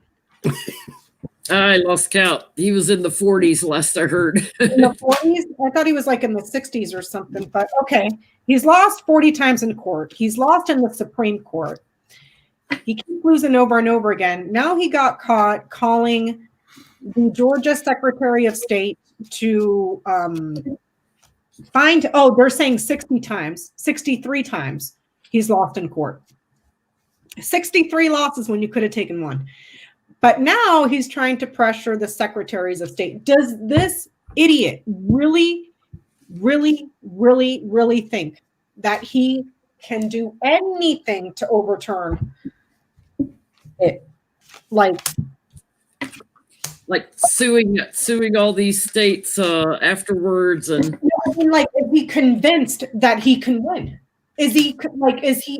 I lost count. He was in the 40s last I heard. In the 40s? I thought he was like in the 60s or something, but okay. He's lost 40 times in court. He's lost in the Supreme Court. He keeps losing over and over again. Now he got caught calling the Georgia Secretary of State to they're saying 63 times he's lost in court. 63 losses when you could have taken one. But now he's trying to pressure the secretaries of state. Does this idiot really, really, really, really think that he can do anything to overturn it? Like suing all these states afterwards, and is he convinced that he can win? Is he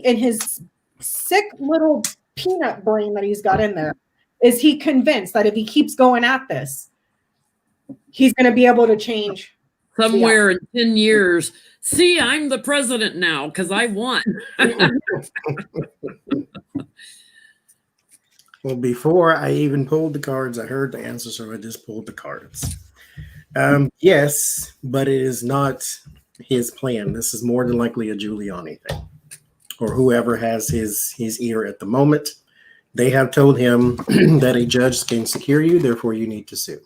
in his sick little peanut brain that he's got in there? Is he convinced that if he keeps going at this, he's going to be able to change somewhere in 10 years? See, I'm the president now because I won. Well, before I even pulled the cards, I heard the answer, so I just pulled the cards. Yes, but it is not his plan. This is more than likely a Giuliani thing, or whoever has his ear at the moment. They have told him that a judge can secure you, therefore you need to sue.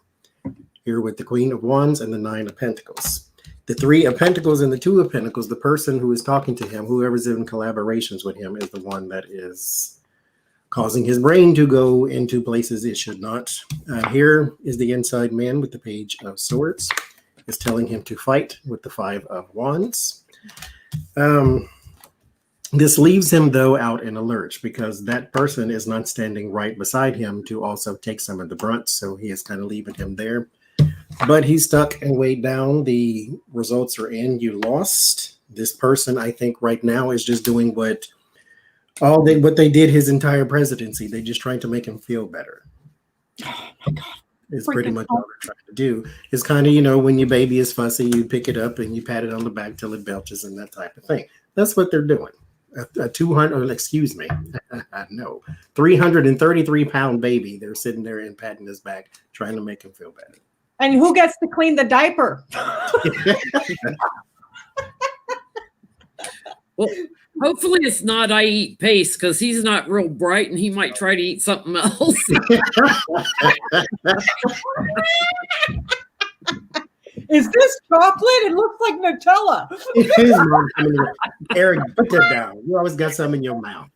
Here with the Queen of Wands and the 9 of Pentacles. The 3 of Pentacles and the 2 of Pentacles, the person who is talking to him, whoever's in collaborations with him, is the one that is causing his brain to go into places it should not. Here is the inside man with the Page of Swords. It's telling him to fight with the Five of Wands. This leaves him, though, out in a lurch because that person is not standing right beside him to also take some of the brunt, so he is kind of leaving him there. But he's stuck and weighed down. The results are in. You lost. This person, I think, right now is just doing what they did his entire presidency. They just trying to make him feel better. Oh my God. It's pretty much all they're trying to do. It's kind of, when your baby is fussy, you pick it up and you pat it on the back till it belches and that type of thing. That's what they're doing. A 333-pound baby. They're sitting there and patting his back, trying to make him feel better. And who gets to clean the diaper? Well, hopefully it's not I eat paste because he's not real bright and he might try to eat something else. Is this chocolate? It looks like Nutella. It is, Mom. Eric, put that down. You always got some in your mouth.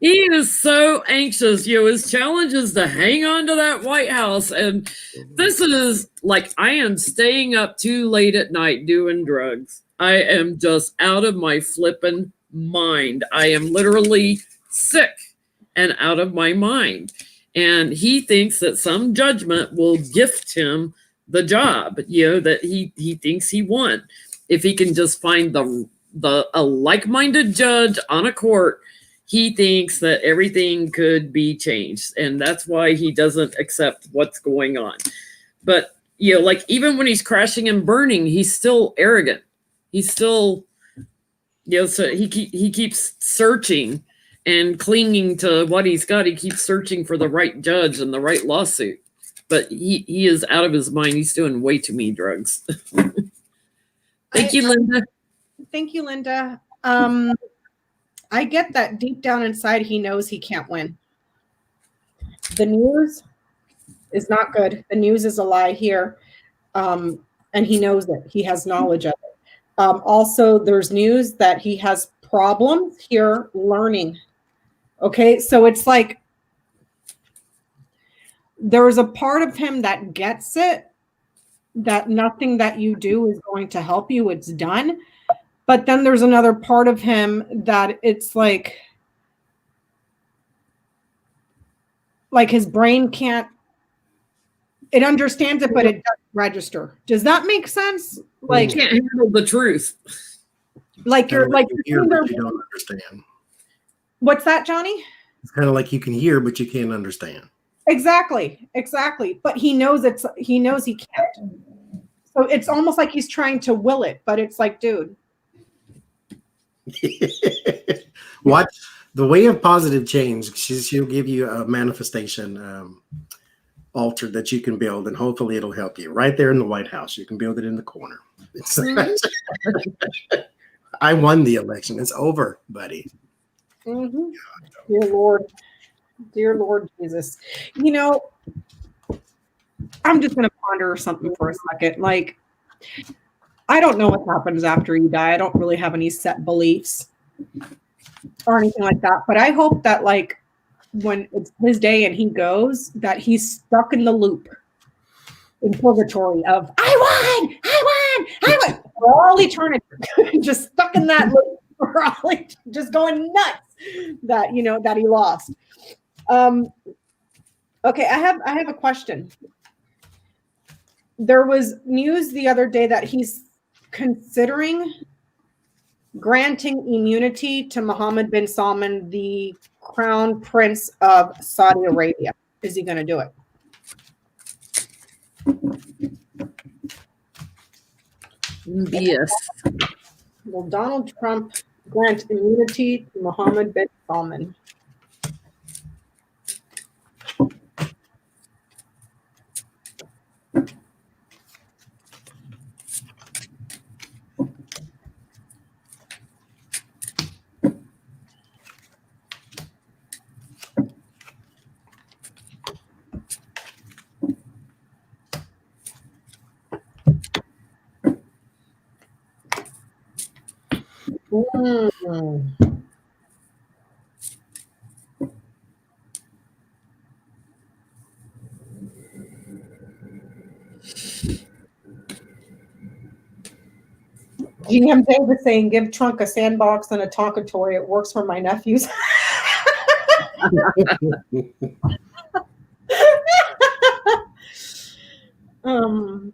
He is so anxious. His challenge is to hang on to that White House. And this is like, I am staying up too late at night doing drugs. I am just out of my flippin' mind. I am literally sick and out of my mind. And he thinks that some judgment will gift him the job, that he thinks he won. If he can just find a like-minded judge on a court, he thinks that everything could be changed. And that's why he doesn't accept what's going on. But, like even when he's crashing and burning, he's still arrogant. He's still, so he keeps searching and clinging to what he's got. He keeps searching for the right judge and the right lawsuit. But he is out of his mind. He's doing way too many drugs. Thank you, Linda. Thank you, Linda. I get that deep down inside, he knows he can't win. The news is not good. The news is a lie here. And he knows it. He has knowledge of it. Also, there's news that he has problems here learning. Okay, so it's like there's a part of him that gets it, that nothing that you do is going to help you. It's done. But then there's another part of him that it's like his brain can't, it understands it, but it doesn't register. Does that make sense? Like, can't handle the truth. Like you're like, you don't understand. What's that, Johnny? It's kind of like you can hear, but you can't understand. Exactly. But he knows he knows he can't. So it's almost like he's trying to will it, but it's like, dude. Watch the way of positive change. She'll give you a manifestation altar that you can build, and hopefully it'll help you right there in the White House. You can build it in the corner. I won the election. It's over, buddy. Mm-hmm. Dear Lord Jesus. I'm just going to ponder something for a second. Like, I don't know what happens after you die. I don't really have any set beliefs or anything like that. But I hope that, like, when it's his day and he goes, that he's stuck in the loop in purgatory of, I won for all eternity. Just stuck in that loop for all, just going nuts that, that he lost. Okay, I have a question. There was news the other day that he's considering granting immunity to Mohammed bin Salman, the crown prince of Saudi Arabia. Is he going to do it? Yes. Will Donald Trump grant immunity to Mohammed bin Salman? Mm. GM Davis saying, give Trunk a sandbox and a Tonka toy. It works for my nephews. um,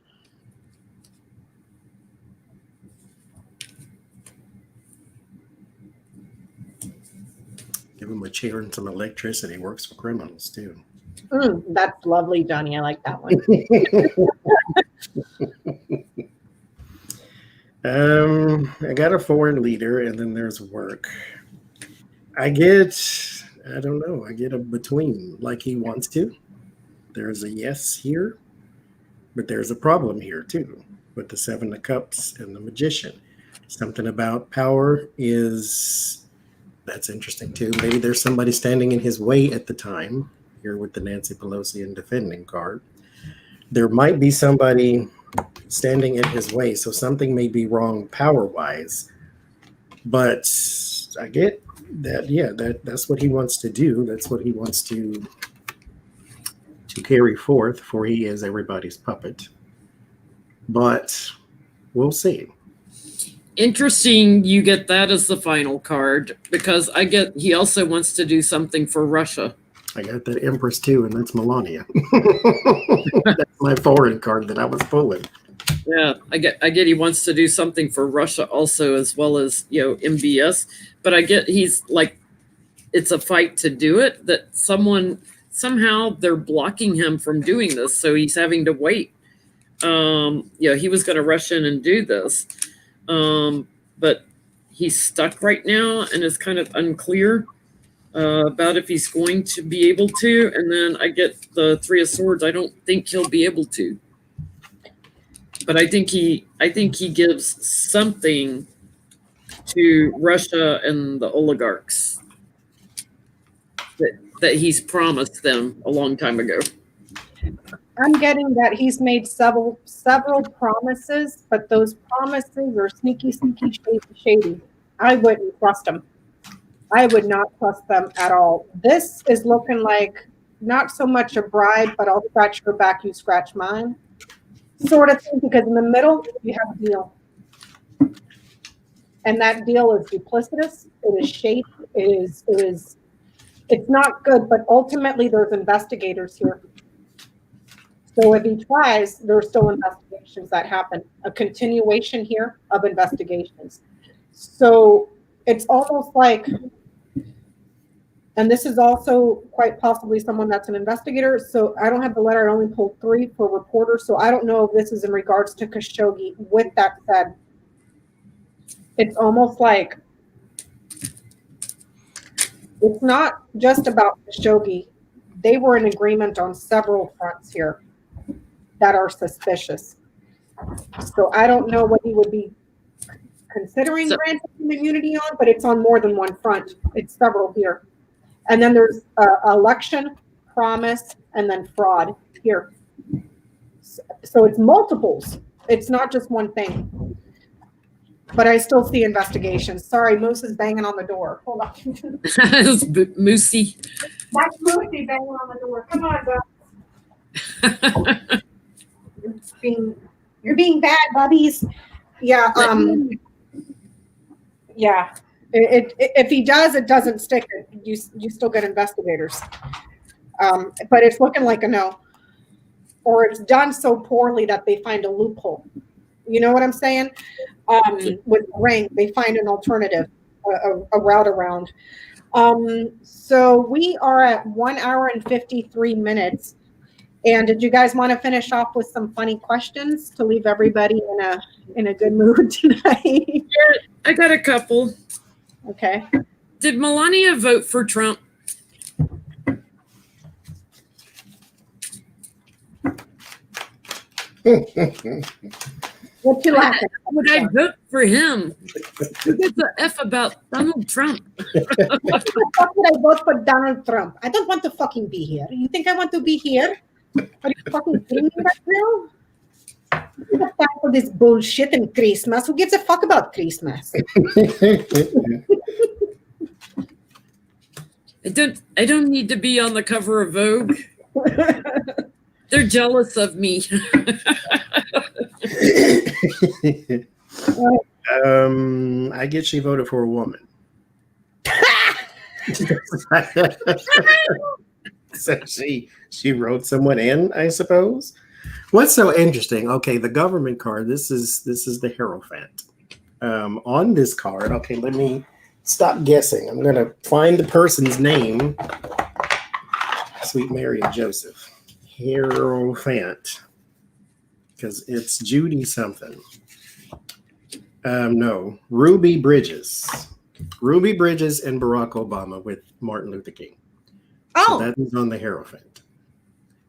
Give him a chair and some electricity. Works for criminals too. that's lovely, Johnny. I like that one. I got a foreign leader, and then there's work. I get a between, like he wants to. There's a yes here, but there's a problem here too, with the Seven of Cups and the Magician. Something about power that's interesting too. Maybe there's somebody standing in his way at the time, here with the Nancy Pelosi and defending card. There might be somebody standing in his way, so something may be wrong power-wise. But I get that, that's what he wants to do. That's what he wants to carry forth, for he is everybody's puppet. But we'll see. Interesting you get that as the final card, because he also wants to do something for Russia. I got that Empress too, and that's Melania. That's my foreign card that I was pulling. Yeah, I get he wants to do something for Russia also, as well as, MBS. But I get he's like, it's a fight to do it, that somehow they're blocking him from doing this, so he's having to wait. He was going to rush in and do this, but he's stuck right now and is kind of unclear about if he's going to be able to. And then I get the Three of Swords. I don't think he'll be able to, but I think he gives something to Russia and the oligarchs that he's promised them a long time ago. I'm getting that he's made several promises, but those promises are sneaky, shady. I wouldn't trust them. I would not trust them at all. This is looking like not so much a bribe, but I'll scratch your back, you scratch mine, sort of thing, because in the middle, you have a deal. And that deal is duplicitous, it is shady, it's not good, but ultimately there's investigators here. So if he tries, there are still investigations that happen, a continuation here of investigations. So it's almost like, and this is also quite possibly someone that's an investigator. So I don't have the letter, I only pulled 3 for reporters. So I don't know if this is in regards to Khashoggi. With that said, it's almost like, it's not just about Khashoggi. They were in agreement on several fronts here that are suspicious. So I don't know what he would be considering granting him immunity on, but it's on more than one front. It's several here. And then there's election, promise, and then fraud here. So it's multiples. It's not just one thing. But I still see investigations. Sorry, Moose is banging on the door. Hold on. It's Moosey. That's Moosey banging on the door. Come on, bro. You're being bad, bubbies. Yeah. Yeah. If he does, it doesn't stick. You still get investigators. But it's looking like a no. Or it's done so poorly that they find a loophole. You know what I'm saying? With rank, they find an alternative, a route around. So we are at 1 hour and 53 minutes. And did you guys want to finish off with some funny questions to leave everybody in a good mood tonight? Yeah, I got a couple. Okay. Did Melania vote for Trump? What you laughing at? Would I vote for him? Who gives a F about Donald Trump? Why the fuck would I vote for Donald Trump? I don't want to fucking be here. You think I want to be here? Are you fucking kidding me right now? Who gives a fuck for this bullshit and Christmas? Who gives a fuck about Christmas? I don't need to be on the cover of Vogue. They're jealous of me. I guess she voted for a woman. So she wrote someone in, I suppose. What's so interesting? Okay, the government card. This is the Hierophant. On this card, okay, let me stop guessing. I'm gonna find the person's name. Sweet Mary and Joseph. Hierophant. Because it's Judy something. No, Ruby Bridges. Ruby Bridges and Barack Obama with Martin Luther King. Oh, So that is on the Hierophant.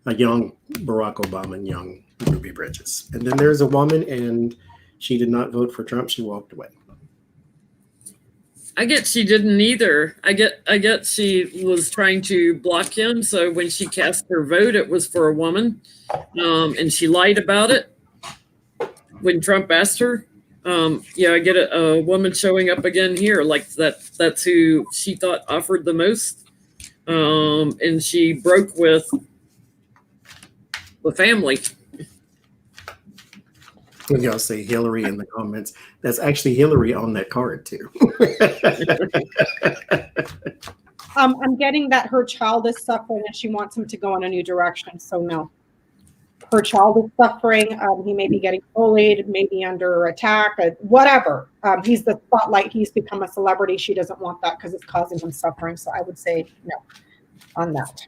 A young Barack Obama and young Ruby Bridges. And then there's a woman, and she did not vote for Trump. She walked away. I get she didn't either. I get she was trying to block him. So when she cast her vote, it was for a woman, and she lied about it when Trump asked her. Yeah, I get a woman showing up again here, like that's who she thought offered the most. And she broke with the family. Y'all say Hillary in the comments. That's actually Hillary on that card too. I'm getting that her child is suffering and she wants him to go in a new direction. So no, her child is suffering. He may be getting bullied, maybe under attack, whatever. He's the spotlight. He's become a celebrity. She doesn't want that because it's causing him suffering. So I would say no on that.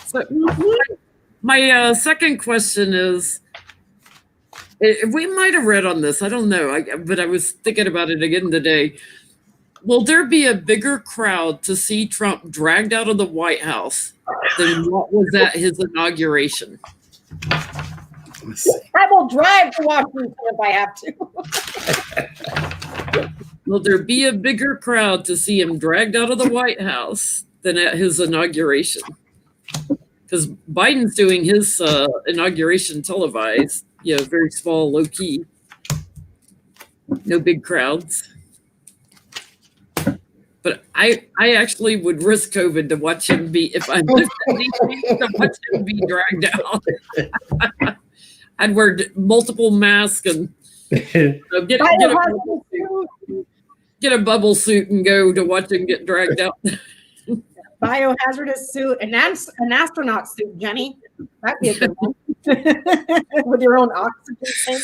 So my second question is, we might have read on this, I don't know, but I was thinking about it again today. Will there be a bigger crowd to see Trump dragged out of the White House than what was at his inauguration? I will drive to Washington if I have to. Will there be a bigger crowd to see him dragged out of the White House than at his inauguration? Because Biden's doing his inauguration televised, very small, low key, no big crowds. But I actually would risk COVID to watch him be, if I lived in DC, to watch him be dragged out. I'd wear multiple masks and get a bubble suit and go to watch him get dragged out. Biohazardous suit, an astronaut suit, Jenny. That'd be a good one. With your own oxygen tank.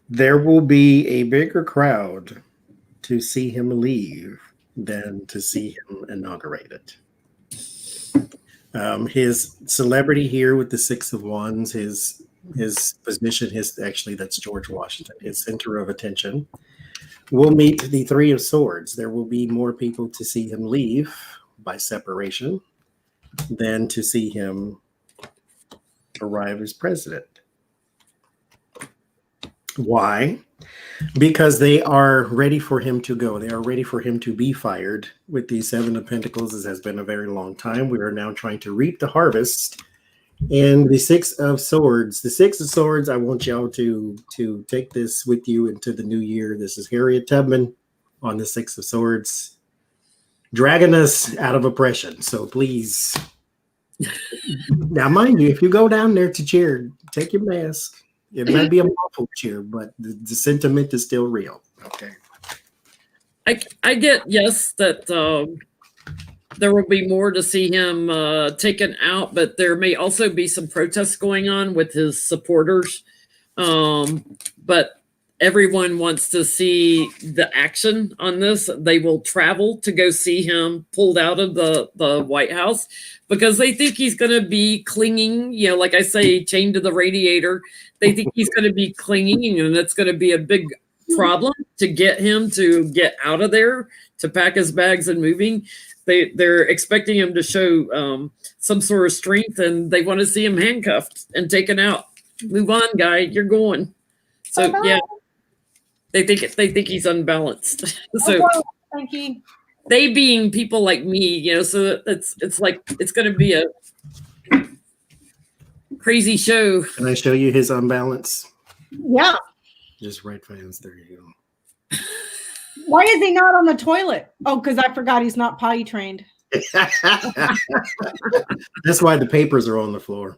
There will be a bigger crowd to see him leave than to see him inaugurated. His celebrity here with the Six of Wands, his position, that's George Washington, his center of attention, will meet the Three of Swords. There will be more people to see him leave by separation than to see him arrive as president. Why? Because they are ready for him to go. They are ready for him to be fired. With the Seven of Pentacles, this has been a very long time. We are now trying to reap the harvest. And the Six of Swords. The Six of Swords, I want y'all to take this with you into the new year. This is Harriet Tubman on the Six of Swords, dragging us out of oppression. So please, now mind you, if you go down there to cheer, take your mask. It might be a muffled cheer, but the sentiment is still real. Okay. I get, yes, that there will be more to see him taken out, but there may also be some protests going on with his supporters. But everyone wants to see the action on this. They will travel to go see him pulled out of the White House because they think he's going to be clinging, like I say, chained to the radiator. They think he's going to be clinging, and it's going to be a big problem to get him to get out of there, to pack his bags and moving. They're expecting him to show some sort of strength, and they want to see him handcuffed and taken out. Move on, guy. You're going. So yeah, they think he's unbalanced. So thank you. They being people like me, you know, so it's like it's going to be a crazy show. Can I show you his unbalance? Yeah. Just right fans. There you go. Why is he not on the toilet? Oh, because I forgot he's not potty trained. That's why the papers are on the floor.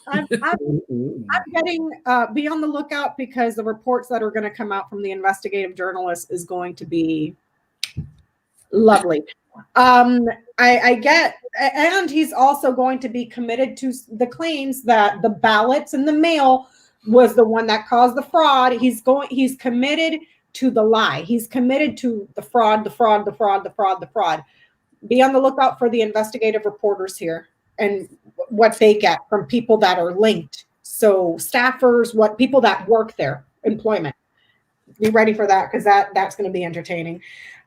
I'm getting be on the lookout because the reports that are going to come out from the investigative journalist is going to be lovely. I get, and he's also going to be committed to the claims that the ballots in the mail was the one that caused the fraud. He's committed to the lie. He's committed to the fraud. Be on the lookout for the investigative reporters here and what they get from people that are linked. So staffers, people that work there, employment. Be ready for that because that's going to be entertaining.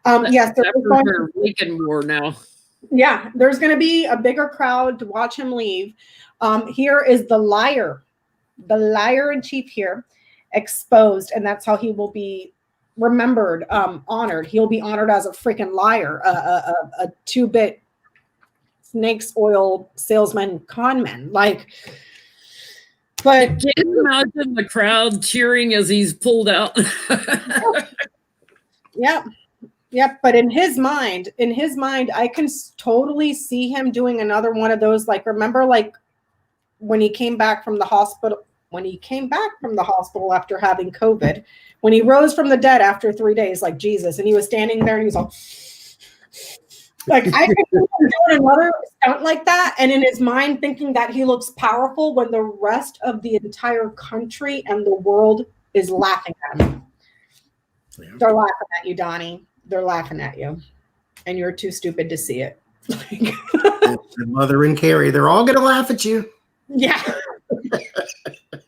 Yes, we're making more now. Yeah, there's going to be a bigger crowd to watch him leave. Here is the liar in chief here, exposed, and that's how he will be remembered, honored. He'll be honored as a freaking liar, a two-bit snakes oil salesman, conman. Like, but can you imagine the crowd cheering as he's pulled out? Yep. But in his mind, I can totally see him doing another one of those. Like, remember, like when he came back from the hospital after having COVID, when he rose from the dead after 3 days, like Jesus, and he was standing there and he was all like, I could see him doing another stunt like that, and in his mind thinking that he looks powerful when the rest of the entire country and the world is laughing at him. Yeah. They're laughing at you, Donnie. They're laughing at you, and you're too stupid to see it. The mother and Carrie, they're all going to laugh at you. Yeah.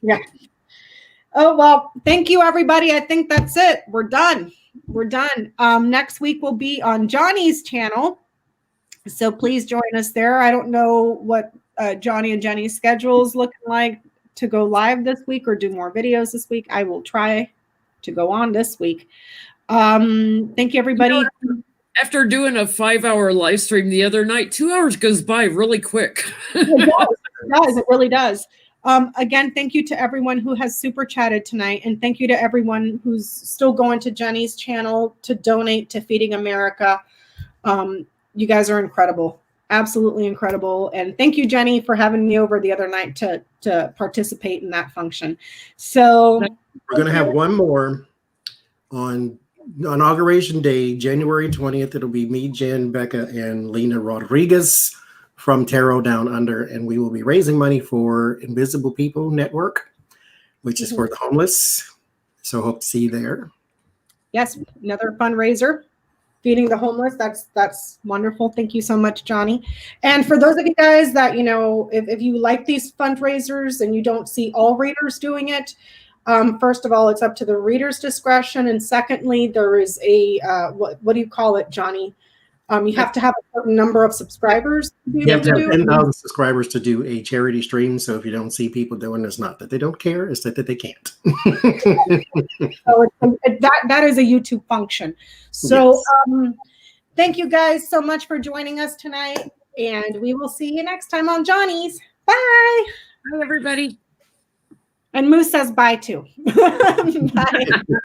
Yeah. Oh, well, thank you, everybody. I think that's it. We're done. Next week will be on Johnny's channel. So please join us there. I don't know what Johnny and Jenny's schedule is looking like to go live this week or do more videos this week. I will try to go on this week. Thank you, everybody. You know, after doing a 5-hour live stream the other night, 2 hours goes by really quick. It does. It really does. Again, thank you to everyone who has super chatted tonight. And thank you to everyone who's still going to Jenny's channel to donate to Feeding America. You guys are incredible. Absolutely incredible. And thank you, Jenny, for having me over the other night to participate in that function. So we're going to have one more on Inauguration Day, January 20th. It'll be me, Jen, Becca, and Lena Rodriguez from Tarot Down Under, and we will be raising money for Invisible People Network, which is for the homeless. So hope to see you there. Yes, another fundraiser, feeding the homeless. That's wonderful. Thank you so much, Johnny. And for those of you guys that, you know, if you like these fundraisers and you don't see all readers doing it, first of all, it's up to the reader's discretion. And secondly, there is a, what do you call it, Johnny? You have to have a certain number of subscribers to be able to do. 10,000 subscribers to do a charity stream. So if you don't see people doing it, it's not that they don't care, it's that they can't. So that is a YouTube function. So yes. Thank you guys so much for joining us tonight. And we will see you next time on Johnny's. Bye. Bye, everybody. And Moose says bye too. Bye.